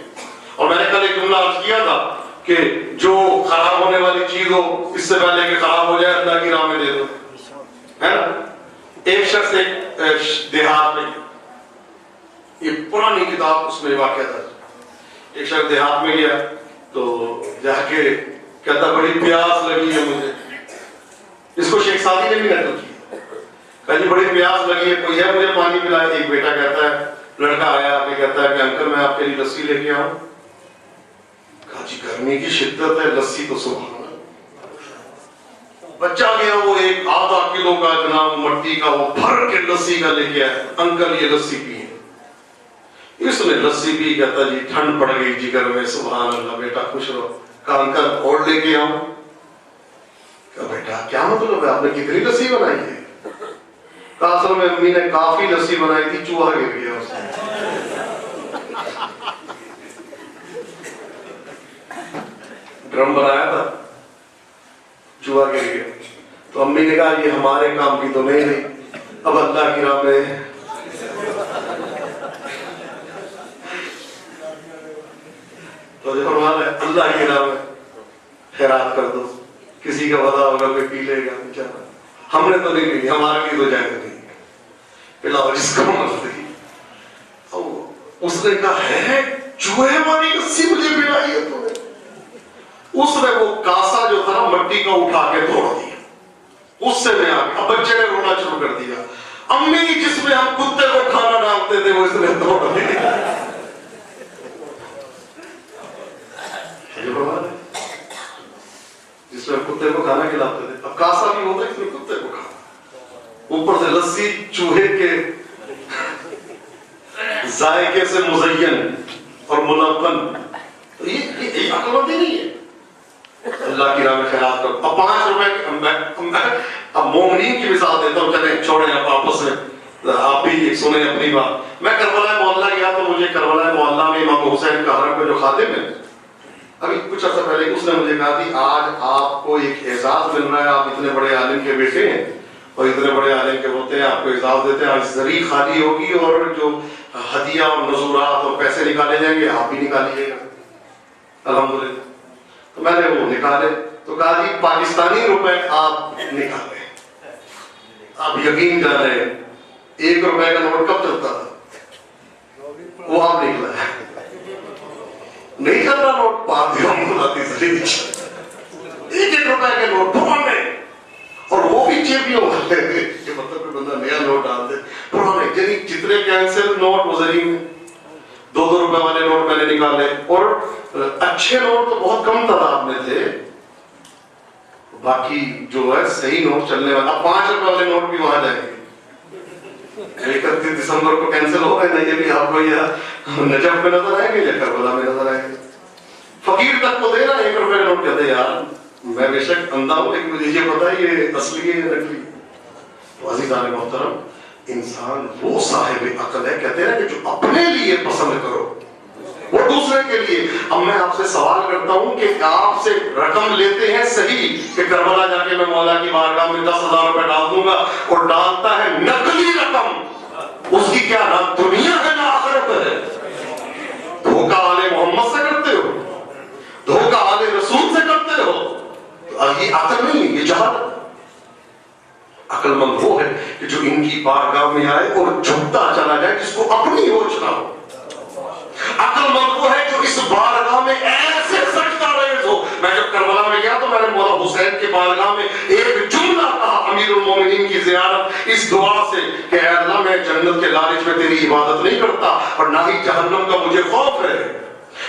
اور میں نے کل ایک جملہ عرض کیا تھا کہ جو خراب ہونے والی چیز ہو اس سے پہلے کہ خراب ہو جائے اللہ کی راہ میں دے دو، ہے نا۔ ایک شخص ایک دیہات میں، یہ پرانی کتاب اس میں واقعہ تھا، ایک شخص دیہات میں گیا تو جا کے کہتا بڑی پیاس لگی ہے مجھے، اس کو شیخ سعدی نے بھی نقل کی، کہا جی بڑی پیاس لگی ہے، کوئی ہے مجھے پانی پلائے۔ ایک بیٹا کہتا ہے، لڑکا آیا آپ کہتا ہے کہ انکل میں آپ کے لیے لسی لے کے آؤں، کہا جی گرمی کی شدت ہے، لسی تو سبحان اللہ۔ بچہ گیا وہ ایک آدھا کلو کا جناب مٹی کا وہ بھر کے لسی کا لے کے آیا، انکل یہ لسی پیے۔ اس نے لسی پی، کہتا جی ٹھنڈ پڑ گئی جگر میں، سبحان اللہ، بیٹا خوش رہو۔ کہا انکل اور لے کے آؤں، کہا بیٹا کیا مطلب ہے، آپ نے کتنی لسی بنائی ہے؟ کہا اصل میں امی نے کافی لسی بنائی تھی، چوہا گر گیا اس میں۔ ڈرم بنایا تھا، چوہا گر گیا، تو امی نے کہا یہ ہمارے کام کی تو نہیں رہی، اب اللہ کی راہ میں تو جو فرمان ہے اللہ کی راہ میں خیرات کر دو، کسی کا وعدہ ہوگا کوئی پی لے گا بیچارہ، ہم نے تو نہیں پی، ہمارے لیے تو جائز نہیں، پلاؤ جس کو مرضی۔ اس نے کہا ہے چوہے والی لسی مجھے پلائی ہے تو نے؟ اس نے وہ کاسا جو تھا نا مٹی کا اٹھا کے توڑ دیا، اس سے میں آ گیا، بچے نے رونا شروع کر دیا، امی جس میں ہم کتے کو کھانا ڈالتے تھے وہ اس نے توڑ دیا۔ جس میں کتے کو کھانا کھلاتے تھے، اب کاسا بھی ہوتا ہے اس میں کتے کو کھانا، اوپر سے لسی چوہے کے ذائقے سے مزین اور ملون یہ عقل مندی نہیں ہے. اللہ کی راہ میں خیرات کرو. اب 5 روپے اب مومنین کی مثال دیتا ہوں. چلیں چھوڑیں آپ آپس میں آپ بھی سنیں اپنی بات. میں کربلا محلہ گیا تو مجھے کربلا محلہ میں امام حسین کا حرم کا جو خادم ہے, ابھی کچھ عرصہ پہلے اس نے مجھے کہا کہ آج آپ کو ایک اعزاز مل رہا ہے, آپ اتنے بڑے عالم کے بیٹے ہیں اور اتنے بڑے عالم کے ہوتے ہیں, آپ کو اعزاز دیتے ہیں, آج زری خالی ہوگی اور جو ہدیہ اور نذورات اور پیسے نکالے جائیں گے آپ بھی نکالیے گا الحمدللہ. تو میں نے وہ نکالے تو کہا جی پاکستانی روپے آپ نکالیں. آپ یقین کر رہے ہیں 1 روپے کا نوٹ کب چلتا تھا, وہ آپ نکلا ہے. نہیں چل رہا نوٹ, 1 روپے کے نوٹ پرانے, اور وہ بھی چیپیوں والے, مطلب کوئی بندہ نیا نوٹ ڈالتے پرانے, یعنی جتنے کینسل نوٹ وہ زری میں 2-2 روپے والے نوٹ میں نے نکالے. اور اچھے نوٹ تو بہت کم تعداد میں تھے, باقی جو ہے صحیح نوٹ چلنے والا. 5 روپے والے نوٹ بھی وہاں جائیں گے. 31 دسمبر کو کینسل ہو رہے ہیں, یہ بھی آپ کو یہ نجف میں نظر آئیں گے یا کربلا میں نظر آئیں گے. فقیر تک کو دے رہا 1 روپے کا نوٹ, کہتے یار میں بے شک اندھا ہوں لیکن مجھے یہ پتا ہے یہ اصلی ہے یا نقلی. تو عزیزان محترم, انسان وہ صاحب عقل ہے, کہتے ہیں کہ جو اپنے لیے پسند کرو وہ دوسرے کے لیے. اب میں آپ سے سوال کرتا ہوں کہ آپ سے رقم لیتے ہیں صحیح کہ کربلا جا کے میں مولا کی بارگاہ میں 10,000 روپے ڈال دوں گا, اور ڈالتا ہے نقلی رقم, اس کی کیا نہ دنیا ہے نہ آخرت ہے. دھوکہ آل محمد سے کرتے ہو, دھوکہ آل رسول سے کرتے ہو, تو یہ عقل نہیں, یہ جہالت. عقل مند وہ ہے کہ جو ان کی بارگاہ میں آئے اور جھکتا چلا جائے, جس کو اپنی ہوش نہ ہو. عقل مند وہ ہے جو اس بارگاہ میں ایسے سجدہ ریز ہو. میں جب کربلا میں گیا تو میں نے مولا حسین کے بارگاہ میں ایک جملہ کہا امیر المومنین کی زیارت اس دعا سے کہ اے اللہ میں جنت کے لالچ میں تیری عبادت نہیں کرتا اور نہ ہی جہنم کا مجھے خوف ہے.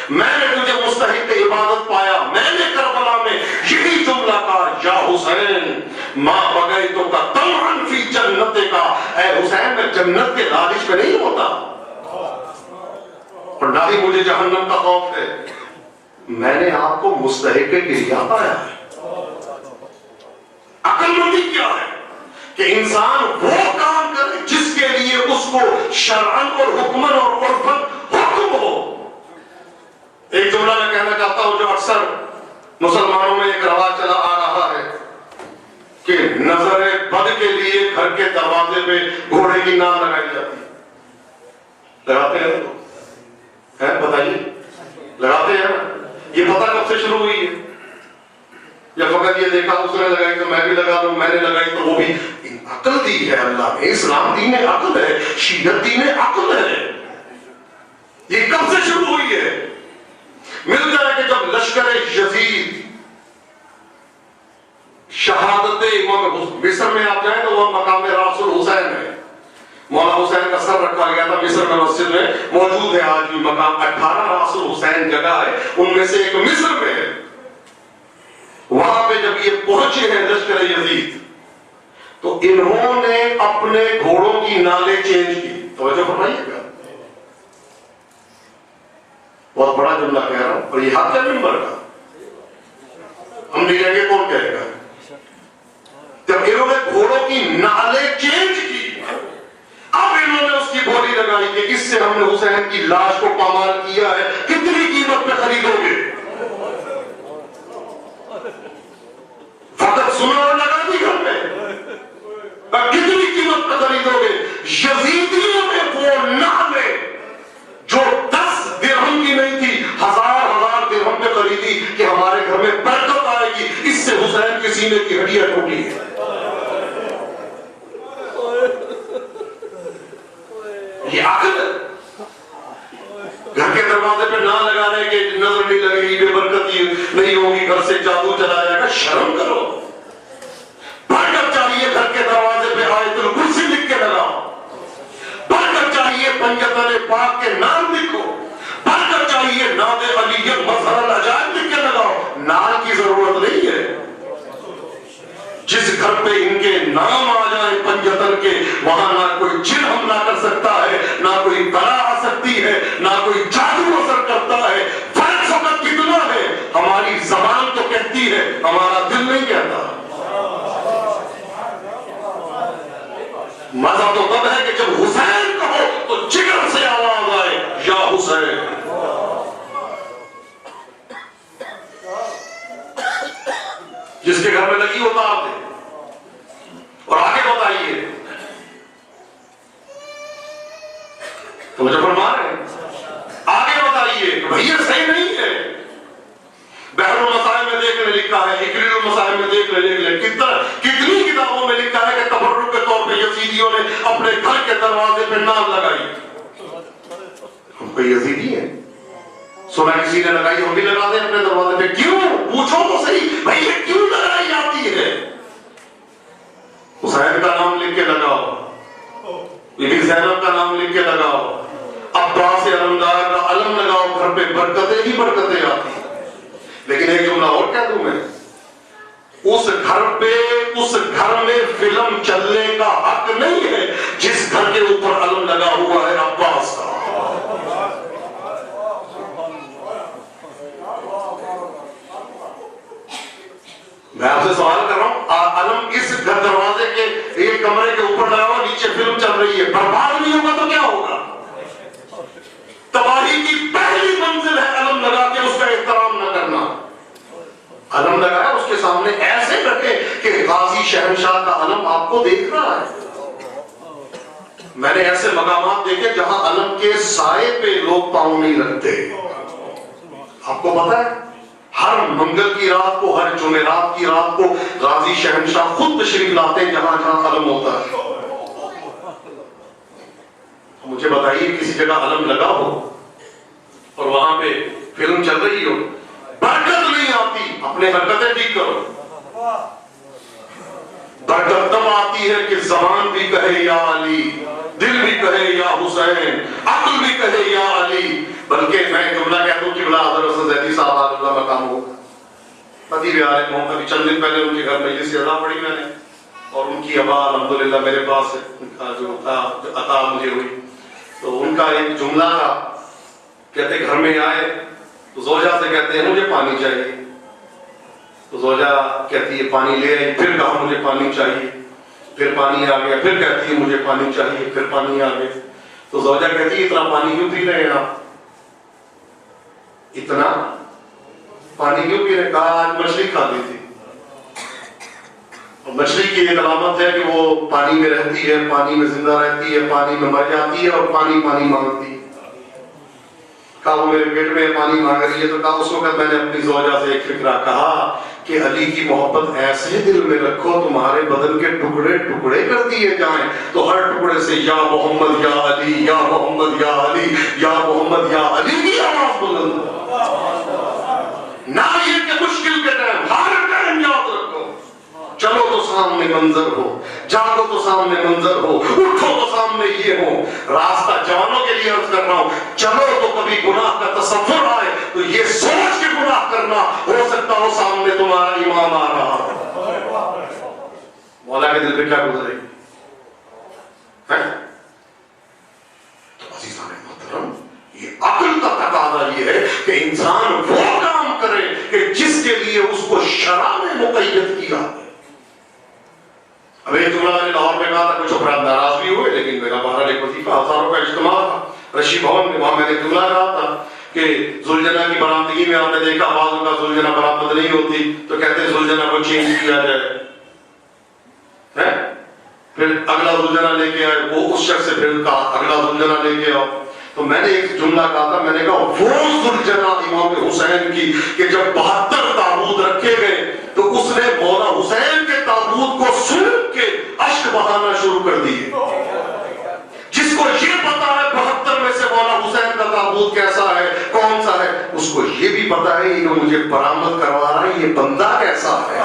میں نے تجھے مستحق عبادت پایا. میں نے کربلا میں یہی جملہ کہا یا حسین ما بغیتو کا طمعا فی جنت کا, اے حسین میں جنت کے لالچ میں نہیں ہوتا اور نہ ہی مجھے جہنم کا خوف ہے. میں نے آپ کو مستحق کریا پایا ہے. عقل مندی کیا ہے کہ انسان وہ کام کرے جس کے لیے اس کو شرعن اور حکمن اور عرفن حکم ہو. ایک جملہ میں کہنا چاہتا ہوں جو اکثر مسلمانوں میں ایک رواج چلا آ رہا ہے کہ نظر بد کے لیے گھر کے دروازے پہ گھوڑے کی نام لگائی جاتی ہے. لگاتے ہیں بتائیے, لگاتے ہیں. یہ پتہ کب سے شروع ہوئی ہے, یا فقط یہ دیکھا اس نے لگائی تو میں بھی لگا لوں, میں نے لگائی تو وہ بھی. عقل دی ہے اللہ نے, اسلام دین عقل ہے, شیعت دین عقل ہے. یہ کب سے شروع ہوئی ہے؟ ملتا ہے کہ جب لشکر یزید شہادت امام مصر میں آپ جائیں تو وہ مقام راس الحسین ہے. مولا حسین کا سر رکھا گیا تھا مصر میں, مسجد میں موجود ہے آج بھی مقام. 18 راس الحسین جگہ ہے, ان میں سے ایک مصر میں ہے. وہاں پہ جب یہ پہنچے ہیں لشکر یزید تو انہوں نے اپنے گھوڑوں کی نالیں چینج کی. توجہ فرمائیے گا, بہت بڑا جملہ کہہ رہا ہوں, اور یہ حق ہے منبر کا, ہم نہیں کہیں گے کون کہے گا. جب انہوں نے گھوڑوں کی نالیں چینج کی, اب انہوں نے اس کی بولی لگائی کہ اس سے ہم نے حسین کی لاش کو پامال کیا ہے, کتنی قیمت پہ خریدو گے؟ فقط سنا اور لگا دی گھر میں, کتنی قیمت پہ خریدو گے؟ یزیدیوں نے وہ نالیں جو 10 درہم کی نہیں تھی, 1000 درہم پہ خریدی کہ ہمارے گھر میں برکت آئے گی, اس سے حسین کے سینے کی ہڈیاں ٹوٹی ہے. یہ عقل ہے. گھر کے دروازے پہ نہ لگا رہے کہ نظر نہیں لگے گی, بے برکتی نہیں ہوگی, گھر سے جادو چلا جائے گا. شرم کرو. برکت چاہیے گھر کے دروازے پہ آیت الکرسی لکھ کے لگاؤ. برکت چاہیے پنجتن پاک کے نام لکھو. برکت چاہیے ناد علی مظہر العجائب لکھ کے لگاؤ. نال کی ضرورت نہیں ہے. جس گھر پہ ان کے نام آ جائے پنجتن کے, وہاں نہ کوئی جن حملہ کر سکتا ہے, نہ کوئی بلا آ سکتی ہے, نہ کوئی جادو اثر کرتا ہے. فرق فقط کتنا ہے ہے، ہمارا دل نہیں کہتا۔ مزہ تو تب ہے کہ جب حسین کہو تو جگر سے آواز آئے یا حسین۔ جس کے گھر میں لگی ہوتا آپ دے اور آگے بتائیے تو مجھے فرما رہے ہیں، آگے بتائیے کہ بھئی یہ صحیح نہیں ہے۔ بحر المصائب میں دیکھ لے لکھا ہے، اکلیل المصائب میں دیکھ لے کتنی کتابوں میں لکھا ہے کہ تبرک کے طور پہ یزیدیوں نے اپنے گھر کے دروازے پہ ناز لگائی۔ ہم کوئی یزیدی ہیں؟ سنا کسی نے لگائی، ہم بھی لگاتے ہیں اپنے دروازے پہ۔ کیوں؟ پوچھو تو صحیح، بھئی یہ کیوں لگائی جاتی ہے؟ حسین کا نام لکھ کے لگاؤ، بی بی زینب کا نام لکھ کے لگاؤ، عباس علمدار کا علم لگاؤ، گھر پہ برکتیں ہی برکتیں آتی ہیں۔ لیکن ایک جملہ اور کہہ دوں میں، اس گھر میں فلم چلنے کا حق نہیں ہے جس گھر کے اوپر علم لگا ہوا ہے عباس کا۔ میں آپ سے سوال کر رہا ہوں، علم اس گھر دروازے کے ایک کمرے کے اوپر لگا ہوا، نیچے فلم چل رہی ہے، برباد نہیں ہوگا تو کیا ہوگا؟ تباہی کی پہلی منزل ہے علم لگا کے اس کا احترام نہ کرنا۔ علم لگایا اس کے سامنے ایسے رکھے کہ غازی شہنشاہ کا علم آپ کو دیکھ رہا ہے۔ میں نے ایسے مقامات دیکھے جہاں علم کے سائے پہ لوگ پاؤں نہیں رکھتے۔ آپ کو پتا ہے ہر منگل کی رات کو، ہر جمعرات کی رات کو غازی شہنشاہ خود تشریف لاتے ہیں جہاں جہاں علم ہوتا ہے۔ مجھے بتائیے کسی جگہ علم لگا ہو اور وہاں پہ فلم چل رہی ہو، برکت نہیں آتی، اپنے حرکتیں ٹھیک کرو۔ برکت تب آتی ہے کہ زبان بھی کہے یا علی، دل بھی کہے یا حسین، عقل بھی کہے یا علی۔ بلکہ میں جملہ کہتا ہوں کہ بلا حضرت حسن زیدی صاحب آج اللہ مقام ہو پتی بیارے محمد، ابھی چند دن پہلے ان کے گھر مجلس سے ادا پڑھی میں نے، اور ان کی ابا الحمدللہ میرے پاس ان کا جو عطا مجھے ہوئی، تو ان کا ایک جملہ تھا، کہتے گھر میں آئے تو زوجہ سے کہتے ہیں مجھے پانی چاہیے، تو زوجہ کہتی ہے پانی لے آئی، پھر کہا مجھے پانی چاہیے، پھر پانی آ گیا، پھر کہتی ہے مجھے پانی چاہیے، پھر پانی آ گیا، تو زوجہ کہتی ہے اتنا پانی کیوں پی رہے ہیں آپ؟ اتنا پانی کیوں پی رہے؟ کہا آج مچھلی کھا لی تھی، اور مچھلی کی ایک علامت ہے کہ وہ پانی میں رہتی ہے، پانی میں زندہ رہتی ہے، پانی میں مر جاتی ہے اور پانی پانی مانگتی ہے۔ کہا وہ میرے پیٹ میں پانی مانگ رہی ہے، تو کہا اس وقت میں نے اپنی زوجہ سے ایک فکرہ کہا کہ علی کی محبت ایسے دل میں رکھو تمہارے بدن کے ٹکڑے ٹکڑے کر دیے جائیں، تو ہر ٹکڑے سے یا محمد یا علی، یا محمد یا علی، یا محمد یا علی کی آواز بلند ہو۔ نہ یہ کہ مشکل کے ٹائم، ہر ٹائم یاد رکھو چلو تو سامنے منظر ہو، جاگو تو سامنے منظر ہو، اٹھو تو سامنے یہ ہو۔ راستہ جوانوں کے لیے عرض کر رہا ہوں، چلو تو کبھی گناہ کا تصور آئے تو یہ سوچ کے گناہ کرنا، ہو سکتا ہو سامنے تمہارا امام آ رہا ہو۔ مولا کے دل پہ کیا گزرے گی؟ تو عزیزان محترم، یہ عقل کا تقاضا یہ ہے کہ انسان وہ کام کرے کہ جس کے لیے اس کو شرع نے مقید کیا ہے۔ اب ایک جملہ میں نے لاہور میں کہا تھا، کچھ افراد ناراض بھی ہوئے، لیکن میرا بہرحال ایک وظیفہ، ہزاروں کا اجتماع تھا رشی بھون میں، وہاں میں نے جملہ کہا تھا کہ ذوالجنہ کی برآمدگی میں آپ نے دیکھا بعضوں کا ذوالجنہ برآمد نہیں ہوتی تو کہتے ہیں ذوالجنہ کو چینج کیا جائے، پھر اگلا ذوالجنہ لے کے آئے، وہ اس شخص سے پھر کہا اگلا ذوالجنہ لے کے آؤ۔ تو میں نے ایک جملہ کہا تھا، میں نے کہا وہ ذوالجنہ امام حسین کی کہ جب 72 تابوت رکھے گئے تو اس نے مولا حسین کے تابوت کو سونپ کے اشک بہانا شروع کر دیے۔ جس کو یہ پتا ہے 72 میں سے مولا حسین کا تابوت کیسا ہے، کون سا ہے، اس کو یہ بھی پتا ہے یہ مجھے برآمد کروا رہا ہے یہ بندہ کیسا ہے۔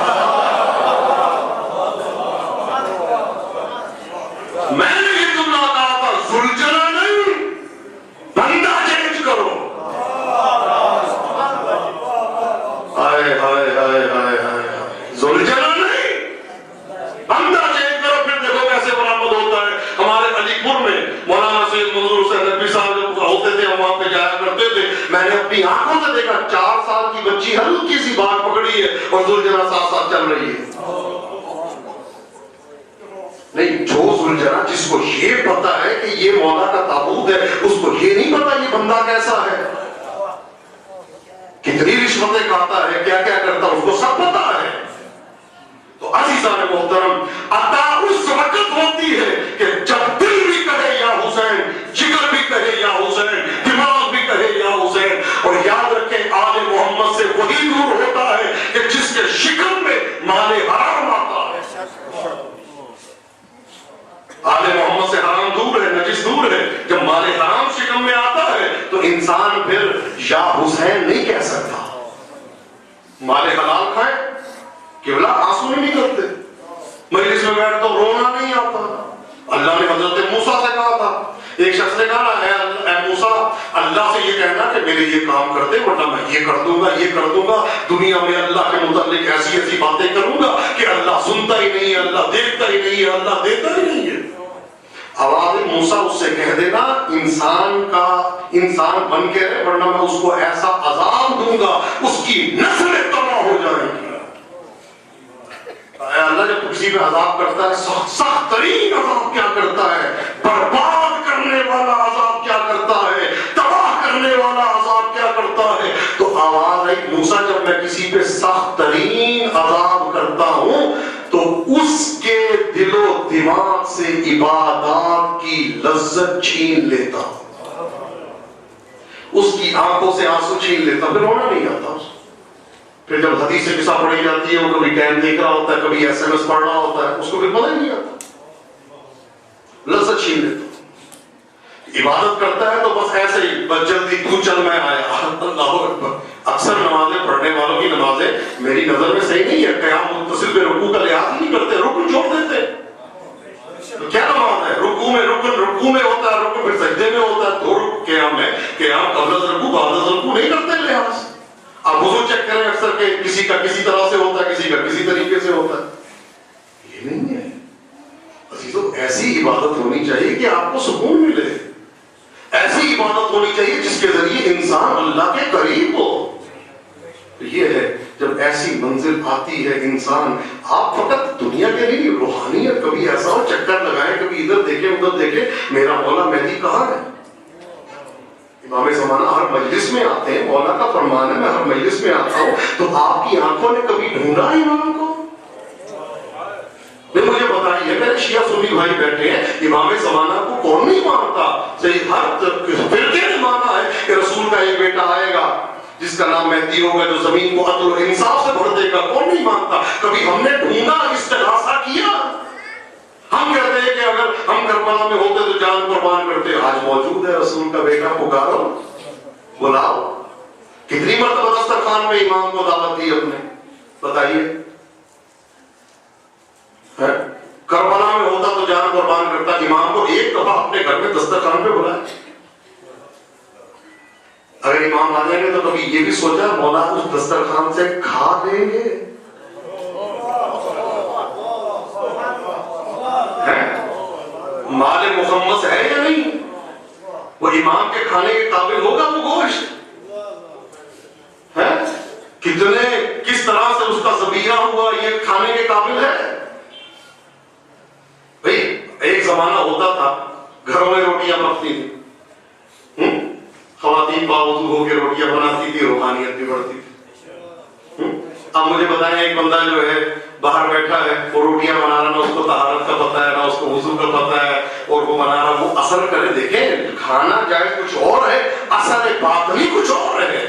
میں نے یہ جملہ کہا تھا، ذوالجنہ نہیں، بندہ چینج کرو۔ ہائے ہائے ہائے ہائے ہائے، ذوالجنہ نہیں، بندہ چینج کرو، پھر دیکھو کیسے برآمد ہوتا ہے۔ ہمارے علی پور میں مولانا سید منظور حسین نقوی صاحب جب ہوتے تھے، ہم وہاں پہ جایا کرتے تھے، میں نے اپنی آنکھوں سے دیکھا 4 سال کی بچی ہلکی سی بات پکڑی ہے اور ذوالجنا ساتھ ساتھ چل رہی ہے. نہیں، جو ذوالجنا جس کو یہ پتا ہے کہ یہ مولا کا تابوت ہے، اس کو یہ نہیں پتا یہ بندہ کیسا ہے، کتنی رشوتیں کھاتا ہے، کیا کیا کرتا ہے، اس کو سب پتا ہے. تو عزیزان محترم، عطا اس وقت ہوتی ہے کہ جب دل بھی کہے یا حسین، جگر بھی کہے یا حسین، دماغ بھی کہے یا حسین. اور یاد رکھیں آل محمد سے وہی دور ہوتا ہے کہ جس کے شکم میں مال حرام آتا ہے. آل محمد سے حرام دور ہے، نجس دور ہے. جب مال حرام شکم میں آتا ہے تو انسان پھر یا حسین نہیں کہہ سکتا. مال حلال کھائے قبلہ آنسو نہیں نکلتے، مجلس میں بیٹھ تو رونا نہیں آتا. اللہ نے حضرت موسیٰ سے کہا تھا، ایک شخص نے کہا اے موسیٰ، اللہ سے یہ کہنا کہ میرے یہ کام کر دے ورنہ میں یہ کر دوں گا، یہ کر دوں گا. دنیا میں اللہ کے متعلق ایسی ایسی باتیں کروں گا کہ اللہ سنتا ہی نہیں ہے، اللہ دیکھتا ہی نہیں ہے، اللہ دیتا ہی نہیں ہے. آواز موسیٰ اس سے کہہ دینا انسان بن کے رہے ورنہ میں اس کو ایسا عذاب دوں گا اس کی نسلیں تباہ ہو جائیں گی. اللہ جب کسی پہ عذاب کرتا ہے سخت ترین عذاب کیا کرتا ہے، برباد کرنے والا عذاب کیا کرتا ہے، تباہ کرنے والا عذاب کیا کرتا ہے. تو آواز آئی موسیٰ جب میں کسی پہ سخت ترین عذاب کرتا ہوں تو اس کے دل و دماغ سے عبادات کی لذت چھین لیتا ہوں، اس کی آنکھوں سے آنسو چھین لیتا ہوں، پھر رونا نہیں آتا. پھر جب حدیث سے قصہ پڑھی جاتی ہے وہ کبھی ٹائم دیکھ رہا ہوتا ہے، کبھی ایس ایم ایس پڑھ رہا ہوتا ہے، اس کو پھر پتہ ہی نہیں آتا، لذت چھین لیتا. عبادت کرتا ہے تو بس ایسے ہی بس جلدی تو چل میں آیا. اللہ اکبر. اکثر نمازیں پڑھنے والوں کی نمازیں میری نظر میں صحیح نہیں ہے. قیام متصل پہ رکوع کا لحاظ نہیں کرتے، رکن چھوڑ دیتے. کیا نماز ہے؟ رکوع میں رکوع میں ہوتا ہے، رکوع پھر سجدے میں ہوتا ہے. دو رکوع قیام میں، قیام قبل از رکوع بعد از رکوع نہیں کرتے لحاظ. آپ وضو چیک کریں اکثر کہ کسی کا کسی طرح سے ہوتا ہے، کسی کا کسی طریقے سے ہوتا ہے. یہ نہیں ہے عزیزو. ایسی عبادت ہونی چاہیے کہ آپ کو سکون ملے. ایسی عبادت ہونی چاہیے جس کے ذریعے انسان اللہ کے قریب ہو. یہ ہے جب ایسی منزل آتی ہے انسان، آپ فقط دنیا کے نہیں، روحانیت. کبھی ایسا ہو چکر لگائیں، کبھی ادھر دیکھیں ادھر دیکھیں میرا مولا مہدی کہاں ہے. امام زمانہ ہر مجلس میں آتے ہیں، مولا کا فرمان ہے میں ہر مجلس میں آتا ہوں. تو آپ کی آنکھوں نے کبھی ڈھونڈا امام کو؟ مجھے بتائیے، میرے شیعہ سنی بھائی بیٹھے ہیں، امام زمانہ کو کون نہیں مانتا؟ صحیح ہر فرقے نے مانا ہے کہ رسول کا ایک بیٹا آئے گا جس کا نام مہدی ہوگا جو زمین کو عدل و انصاف سے بھر دے گا. کون نہیں مانتا؟ کبھی ہم نے ڈھونڈا، استغاثہ کیا؟ ہم کہتے ہیں کہ اگر ہم کربلا میں ہوتے تو جان قربان کرتے. آج موجود ہے رسول کا بیٹا، پکارو بلاؤ. کتنی مرتبہ دسترخوان میں امام کو دعوت دی اپنے؟ بتائیے. کربلا میں ہوتا تو جان قربان کرتا. امام کو ایک دفعہ اپنے گھر میں دسترخوان پہ بلائے. اگر امام آ جائیں گے تو کبھی یہ بھی سوچا مولا اس دسترخوان سے کھا دیں گے؟ مال مخمس ہے یا نہیں؟ وہ امام کے کھانے کے قابل ہوگا وہ گوشت؟ کتنے کس طرح سے اس کا ذبیحہ ہوا یہ کھانے کے قابل ہے؟ بھئی ایک زمانہ ہوتا تھا گھروں میں روٹیاں پکتی تھی، خواتین باوضو ہو کے روٹیاں بناتی تھی، روحانیت بھی بڑھتی تھی. اب مجھے بتائیں ایک بندہ جو ہے باہر بیٹھا ہے، وہ روٹیاں بنا رہا، نہ اس کو طہارت کا پتہ ہے نہ اس کو وضو کا پتہ ہے، اور وہ بنا رہا، وہ اثر کرے. دیکھیں کھانا جائے کچھ اور ہے، اثر باطنی کچھ اور ہے.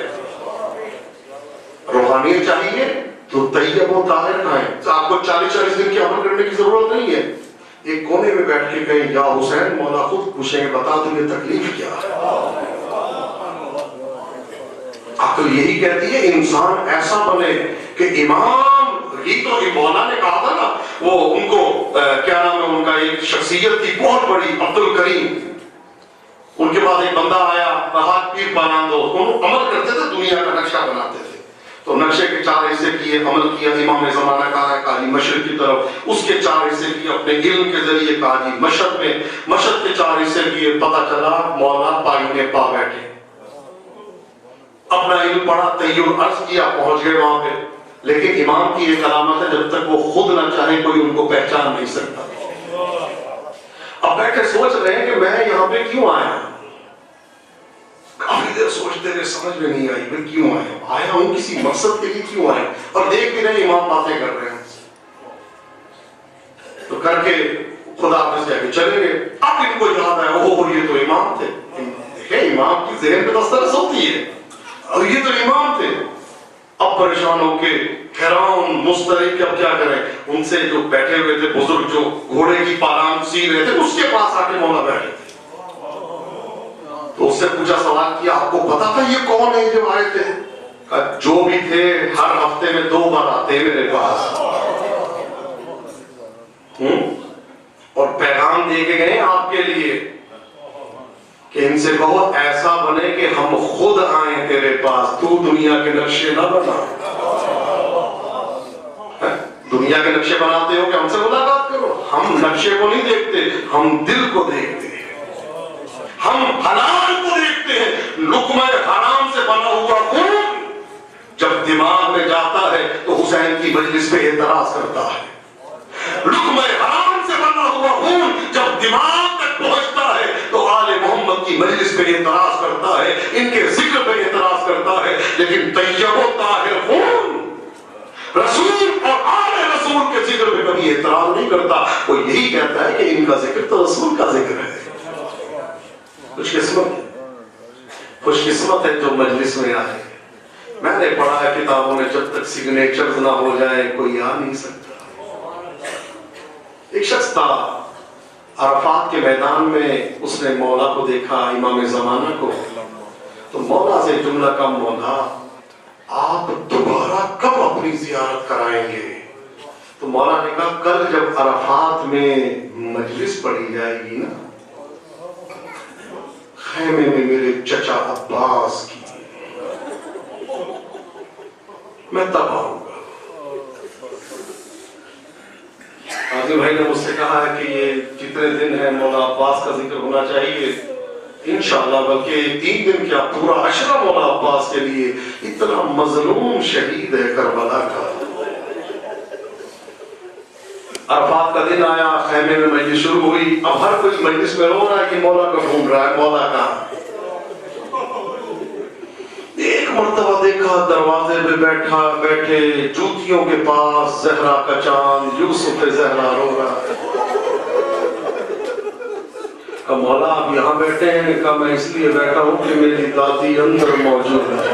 روحانیت چاہیے تو طیب و طاہر کھائیں. آپ کو 40 دن کی عمل کرنے کی ضرورت نہیں ہے. ایک کونے میں بیٹھ کے کہیں یا حسین، مولا خود پوچھیں گے بتا تمہیں تکلیف کیا ہے. عقل یہی کہتی ہے انسان ایسا بنے کہ امام ہی تو مولا نے کہا تھا نا، وہ ان کو کیا نام ہے ان کا، ایک شخصیت تھی بہت بڑی، عبد الکریم. ان کے بعد ایک بندہ آیا راحت پیر پاناندو، وہ عمل کرتے تھے، دنیا کا نقشہ بناتے تھے. تو نقشے کے 4 حصے کیے، عمل کیا. امام زمانہ کہا ہے کہا جی مشرق کی طرف، اس کے 4 حصے کیے اپنے علم کے ذریعے. کہا جی مشرق میں، مشرق کے 4 حصے کیے. پتہ چلا مولا پائی میں پا بیٹھے. اپنا علم پڑھا، تحیل عرض کیا، پہنچ گئے وہاں پہ. لیکن امام کی ایک علامت ہے، جب تک وہ خود نہ چاہے کوئی ان کو پہچان نہیں سکتا. اب بیٹھے سوچ رہے ہیں کہ میں یہاں پہ کیوں آیا. کافی دیر سوچتے رہے، سمجھ میں نہیں آئی میں کیوں آیا ہوں، کسی مقصد کے لیے کیوں آیا. اور دیکھ بھی رہے امام باتیں کر رہے ہیں، تو کر کے خدا حافظ کہہ کے چلے گئے. اب ان کو یاد آیا، اوہ یہ تو امام تھے. دیکھیں امام کی ذہن میں دسترس ہوتی ہے، اور یہ تو امام تھے. اب پریشان ہو کے حیران مسترب کہ اب کیا کریں. ان سے جو بیٹھے ہوئے تھے بزرگ، جو گھوڑے کی پالان سی رہے تھے، اس کے پاس آ کے مولا بیٹھے تھے. تو اس سے پوچھا، سوال کیا، آپ کو پتا تھا یہ کون ہے جو آئے تھے؟ کہا جو بھی تھے ہر ہفتے میں 2 بار آتے ہیں میرے پاس، اور پیغام دے کے گئے آپ کے لیے کہ ان سے بہت ایسا بنے کہ ہم خود آئیں تیرے پاس، تو دنیا کے نقشے نہ بنا. دنیا کے نقشے بناتے ہو کہ ہم سے ملاقات کرو. ہم نقشے کو نہیں دیکھتے، ہم دل کو دیکھتے ہیں، ہم حلال کو دیکھتے ہیں. لقمہ حرام سے بنا ہوا خون جب دماغ میں جاتا ہے تو حسین کی مجلس پہ اعتراض کرتا ہے. لقمہ حرام سے بنا ہوا خون جب دماغ تک پہنچتا ہے تو آل محمد کی مجلس پہ اعتراض کرتا ہے، ان کے ذکر پہ اعتراض کرتا ہے. لیکن طیب و طاہر خون رسول اور آل رسول کے ذکر پہ کبھی اعتراض نہیں کرتا. وہ یہی کہتا ہے کہ ان کا ذکر تو رسول کا ذکر ہے. خوش قسمت ہے جو مجلس میں آئے. میں نے پڑھا ہے کتابوں میں، جب تک سگنیچرز نہ ہو جائے کوئی آ نہیں سکتا. ایک شخص تھا عرفات کے میدان میں، اس نے مولا کو دیکھا، امام زمانہ کو. تو مولا سے جملہ کا، مولا آپ دوبارہ کب اپنی زیارت کرائیں گے؟ تو مولا نے کہا کل جب عرفات میں مجلس پڑھی جائے گی نا، خیمے میں میرے چچا عباس کی، میں تب آؤں گا. حاضر بھائی نے مجھ سے کہا ہے کہ یہ جتنے دن ہیں مولا عباس کا ذکر ہونا چاہیے انشاءاللہ، بلکہ 3 دن کیا پورا عشرہ مولا عباس کے لیے. اتنا مظلوم شہید ہے کربلا کا. عرفات کا دن آیا، خیمے میں مجلس شروع ہوئی. اب ہر کوئی مجلس میں رو رہا ہے کہ مولا کا ڈھونڈ رہا ہے، مولا کا. ایک مرتبہ دیکھا دروازے پہ بیٹھے جوتیوں کے پاس زہرا کا چاند یوسف زہرا رو رہا ہے. کہا مولا آپ یہاں بیٹھے ہیں؟ کہا میں اس لیے بیٹھا ہوں کہ میری دادی اندر موجود ہے.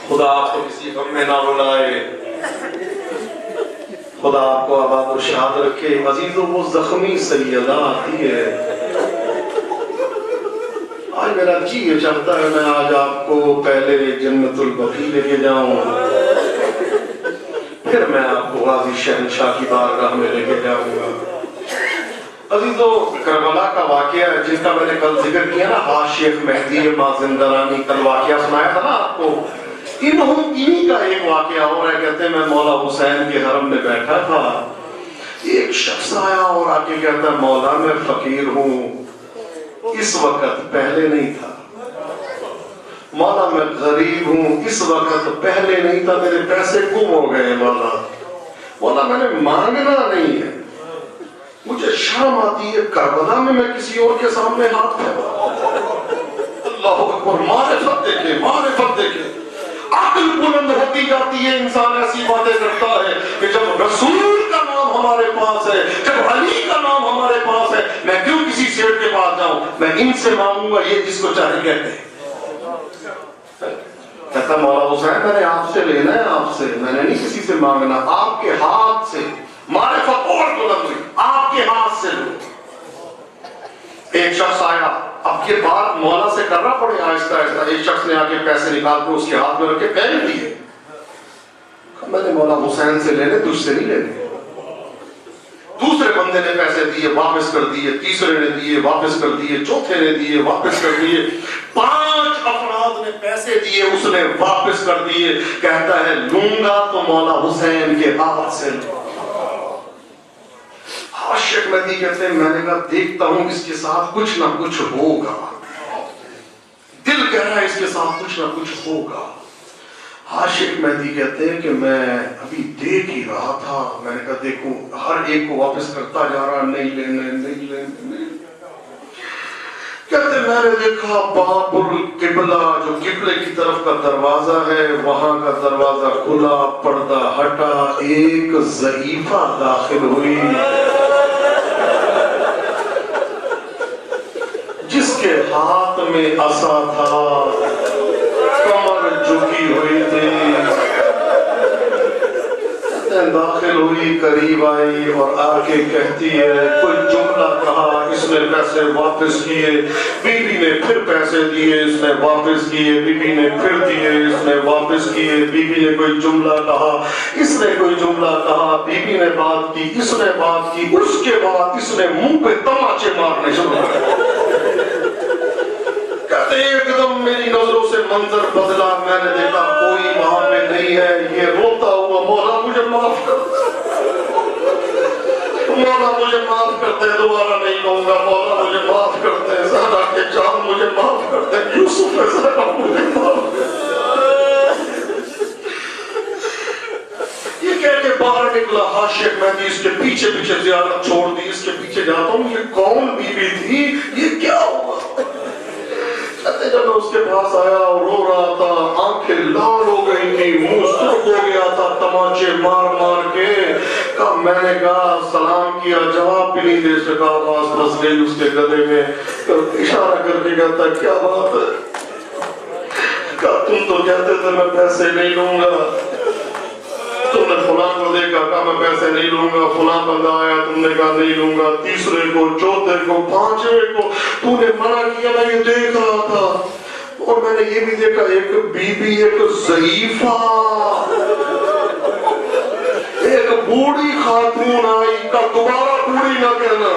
خدا آپ کو کسی غم میں نہ رلائے، خدا آپ کو آباد و شاد رکھے. عزیزوں وہ زخمی سیدہ آتی ہے. آج میرا جی یہ چاہتا ہے میں آج آپ کو پہلے جنت البقیع لے کے جاؤں، پھر میں آپ کو غازی شہنشاہ کی بارگاہ میں لے کے جاؤں گا. عزیزوں کربلا کا واقعہ جن کا میں نے کل ذکر کیا نا، شیخ مہدی مازندرانی، کل واقعہ سنایا تھا نا آپ کو. انہی کا ایک واقعہ ہو رہا ہے. کہتے ہیں میں مولا حسین کے حرم میں بیٹھا تھا، ایک شخص آیا اور آ کے کہتا ہے مولا میں فقیر ہوں. اس وقت پہلے نہیں تھا. مولا میں غریب ہوں. اس وقت پہلے نہیں تھا، میرے پیسے گم ہو گئے. مولا میں نے مانگنا نہیں ہے، مجھے شرم آتی ہے کربلا میں کسی اور کے سامنے ہاتھ پھیلاؤں. اللہ اکبر. معرفت دیکھیں، معرفت دیکھیں. عقل بلند ہوتی جاتی ہے، انسان ایسی باتیں کرتا ہے کہ جب رسول کا نام ہمارے پاس ہے، جب علی کا نام ہمارے پاس ہے، میں کیوں کسی سیٹ کے پاس جاؤں؟ میں ان سے مانگوں گا، یہ جس کو چاہے کہتے ہیں. کہتا مولا حسین میں نے آپ سے لینا ہے، آپ سے میں نے نہیں کسی سے مانگنا. آپ کے ہاتھ سے معرفت اور بلند ہوئی، آپ کے ہاتھ سے لو. ایک شخص آیا، اب یہ بات مولا سے کرنا پڑے آہستہ آہستہ. ایک شخص نے آ کے پیسے نکال کے اس کے ہاتھ میں رکھ کے پہن دیے. میں نے مولا حسین سے لینے، تجھ سے نہیں لینے. دوسرے بندے نے پیسے دیے، واپس کر دیے. تیسرے نے دیے، واپس کر دیے. چوتھے نے دیے، واپس کر دیے. 5 افراد نے پیسے دیے، اس نے واپس کر دیے. کہتا ہے لوں گا تو مولا حسین کے ہاتھ سے لوں. عاشق مہدی کہتے ہیں میں نے کہا دیکھتا ہوں اس کے ساتھ کچھ نہ کچھ ہوگا، دل کہہ رہا ہے اس کے ساتھ کچھ نہ کچھ ہوگا۔ عاشق مہدی کہتے ہیں کہ میں ابھی دیکھ ہی رہا تھا، میں نے کہا دیکھو ہر ایک کو واپس کرتا جا رہا، نہیں لینے نہیں لینے نہیں۔ کہتے میں نے دیکھا باب القبلہ جو قبلے کی طرف کا دروازہ ہے، وہاں کا دروازہ کھلا، پردہ ہٹا، ایک ضعیفہ داخل ہوئی جس کے ہاتھ میں عصا تھا، کمر جھکی ہوئی تھی، داخل ہوئی، قریب آئی اور آ کے کہتی ہے، کوئی جملہ کہا، اس نے پیسے واپس کیے، بی بی نے پھر پیسے دیے، اس نے واپس کیے، بی بی نے پھر دیے، اس نے واپس کیے، بی بی نے کوئی جملہ کہا، اس نے کوئی جملہ کہا، بی بی نے بات کی، اس نے بات کی، اس کے بعد اس نے منہ پہ تماچے مارنے شروع کر کہتے ایک دم میری نظروں سے منظر بدلا، میں نے دیکھا کوئی وہاں پہ نہیں ہے، یہ روتا ہوا مولا مجھے معاف کر مولا مجھے معاف کرتے، دوبارہ نہیں کہوں گا، مولا مجھے معاف کرتے، زہرا کے جان مجھے معاف کرتے، یوسف زہرا مجھے معاف کرتے۔ یہ کہہ کے باہر نکلا عاشق مہدی، اس کے پیچھے پیچھے زیارت چھوڑ دی، اس کے پیچھے جاتا ہوں یہ کون بی بی تھی، یہ کیا ہوا؟ کہتے جب میں اس کے پاس آیا اور رو رہا تھا، آنکھیں لال ہو گئی تھی، منہ سرخ ہو گیا تھا تماچے مار مار کے، کہا میں نے کہا سلام کیا، جواب بھی نہیں دے سکا، آواز پھنس گئی اس کے گلے میں، اشارہ کر کے کہتا کیا بات ہے؟ کہا تم تو کہتے تھے میں پیسے نہیں لوں گا، تم نے فلاں کو دیکھا، کہا میں پیسے نہیں لوں گا، فلاں بندہ آیا تم نے کہا نہیں لوں گا، تیسرے کو، چوتھے کو، پانچویں کو تو نے منع کیا، میں یہ دیکھ رہا تھا، اور میں نے یہ بھی دیکھا ایک بی بی، ایک ضعیفہ، ایک بوڑھی خاتون آئی، کا دوبارہ بوڑھی نہ کہنا۔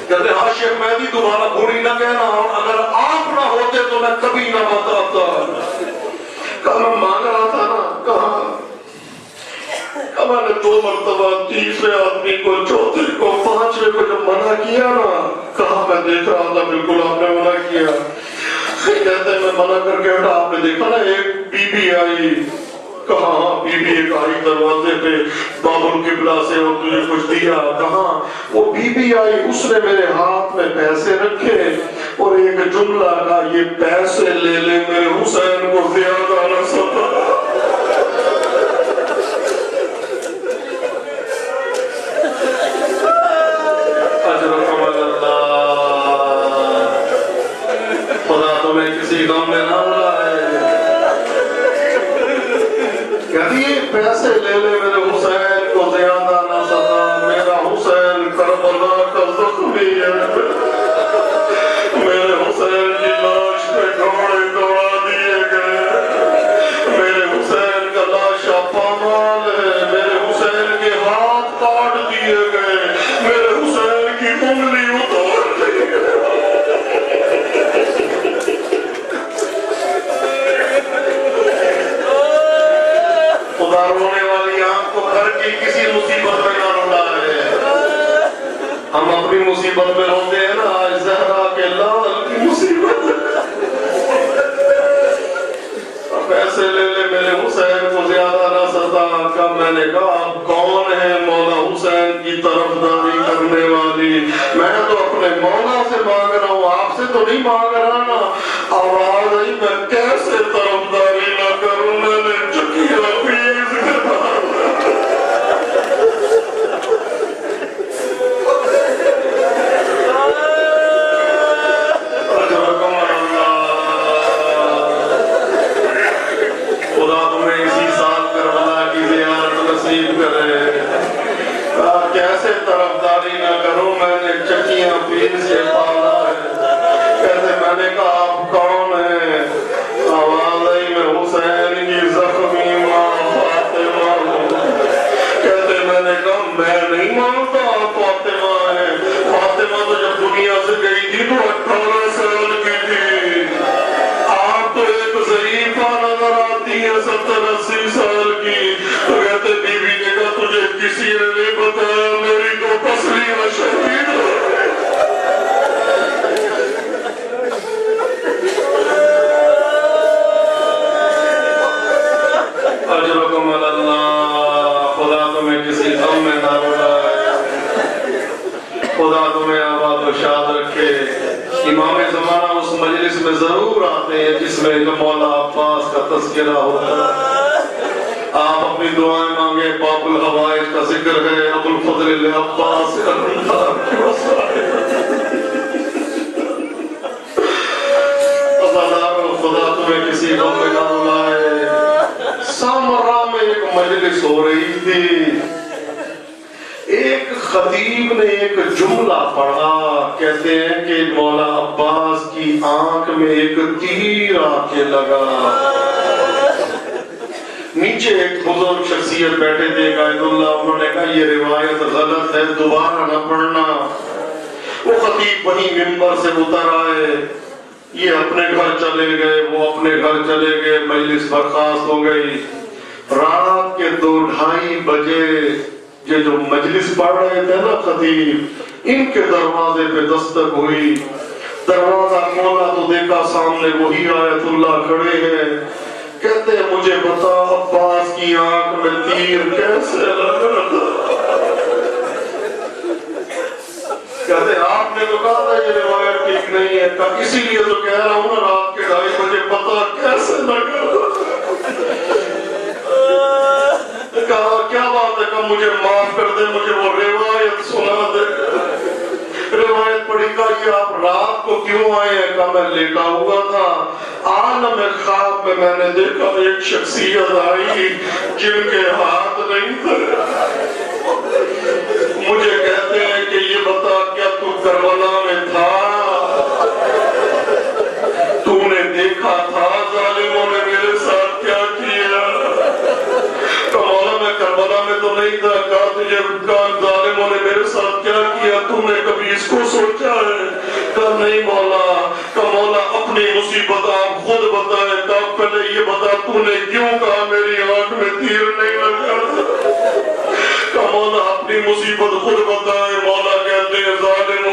کہتے عاشق مہدی دوبارہ بوڑھی نہ کہنا، اور اگر آپ نہ ہوتے تو میں کبھی نہ بتاتا۔ کہا میں مانگ رہا تھا نا، کہا میں نے 2 مرتبہ تیسرے آدمی کو، چوتھے کو، پانچویں کو جب منع کیا نا، کہا میں دیکھ رہا تھا بالکل آپ نے منع کیا۔ کہتے ہیں میں منع کر کے ہٹا، آپ نے دیکھا نا ایک بی بی آئی، کہا ہاں بی بی ایک آئی دروازے پہ باب القبلہ سے اور تجھے کچھ دیا، کہا وہ بی بی آئی، اس نے میرے ہاتھ میں پیسے رکھے اور ایک جملہ کہا یہ پیسے لے لے میرے حسین کو زیادہ نہ ستا۔ اجرکم اللہ، خدا تمہیں کسی غم میں نہ لائے۔ کہتی ہے پیسے لے لے میرے حسین کو زیادہ نہ ستا، میرا حسین کربلا کا زخمی ہے، میرے حسین کی لاش پہ گھوڑے دوڑا دیے گئے، میرے حسین کا لاشا پامال ہے، میرے حسین کے ہاتھ کاٹ دیے گئے، میرے حسین کی انگلی اتار دی گئی۔ خدا رونے والی آنکھ کو گھر کی کسی مصیبت میں نہ رلائے۔ ہم اپنی مصیبت میں روتے ہیں نا، آج زہرا کے لال کی مصیبت۔ پیسے لے لے میرے حسین کو زیادہ نہ ستا، کہا میں نے کہا آپ کون ہیں مولا حسین کی طرفداری کرنے والی؟ میں تو اپنے مولا سے مانگ رہا ہوں، آپ سے تو نہیں مانگ رہا نا۔ آواز آئی میں کیسے طرفداری نہ کروں، میں نے چکیا پیس کے کیسے طرفداری نہ کروں، میں نے چکیاں پیر سے پالا ہے۔ کہتے میں نے کہا آپ کون ہیں؟ آواز آئی میں حسین کی زخمی ماں فاطمہ ہوں۔ کہتے میں نے کہا میں نہیں مانتا آپ فاطمہ ہیں، فاطمہ تو جب دنیا سے گئی تھی تو 18 سال کی تھی، آپ تو شاد رکھے۔ امام زمانہ اس مجلس میں ضرور آتے ہیں جس میں مولا عباس کا تذکرہ ہوتا ہے۔ آپ اپنی دعائیں مانگے، پاک الحوائج کا ذکر ہے، ابو الفضل عباس خدا تمہیں کسی غم میں نہ لائے۔ سامرا میں ایک مجلس ہو رہی تھی، ایک خطیب نے ایک جملہ پڑھا، کہتے ہیں کہ مولا عباس کی آنکھ میں ایک تیر آ کے لگا۔ نیچے ایک بزرگ شخصیت بیٹھے تھے قائد اللہ، انہوں نے کہا یہ روایت غلط ہے، دوبارہ نہ پڑھنا۔ وہ خطیب وہیں ممبر سے اتر آئے، یہ اپنے گھر چلے گئے، وہ اپنے گھر چلے گئے، مجلس برخاست ہو گئی۔ رات کے 2:30 بجے یہ جو مجلس پڑھ رہے تھے نا خطیب، ان کے دروازے پہ دستک ہوئی۔ دروازہ کھولا تو دیکھا سامنے وہی آیت اللہ کھڑے ہیں۔ کہتے ہیں مجھے بتا عباس کی آنکھ میں تیر کیسے لگا؟ کہتے ہیں آپ نے تو کہا تھا یہ روایت ٹھیک نہیں ہے، کہا اسی لیے تو کہہ رہا ہوں نا رات کے 2:30 بجے پتا کیسے لگا؟ کہا کیا بات ہے، کہا مجھے معاف کر دے، مجھے وہ روایت سنا دے۔ روایت پڑھی، کہا یہ آپ رات کو کیوں آئے ہیں؟ کہا میں لیٹا ہوا تھا، عالم خواب میں نے دیکھا ایک شخصیت آئی جن کے ہاتھ نہیں تھے، مجھے کہتے ہیں کہ یہ بتا کیا تو کربلا میں تھا؟ تو نے دیکھا تھا ظالموں نے میرے ساتھ کیا کیا؟ تو مولا میں کربلا میں تو نہیں تھا۔ کہا تجھے ظالموں نے میرے ساتھ کیا کیا؟ تو نے کبھی اس کو سوچا ہے؟ کہا نہیں مولا۔ کہا مولا اپنی مصیبت آپ خود بتائے، کہا پہلے یہ بتا تو نے کیوں کہا میری آنکھ میں تیر نہیں لگا؟ کہا مولا اپنی مصیبت خود بتائے۔ مولا کہتے ہیں ظالموں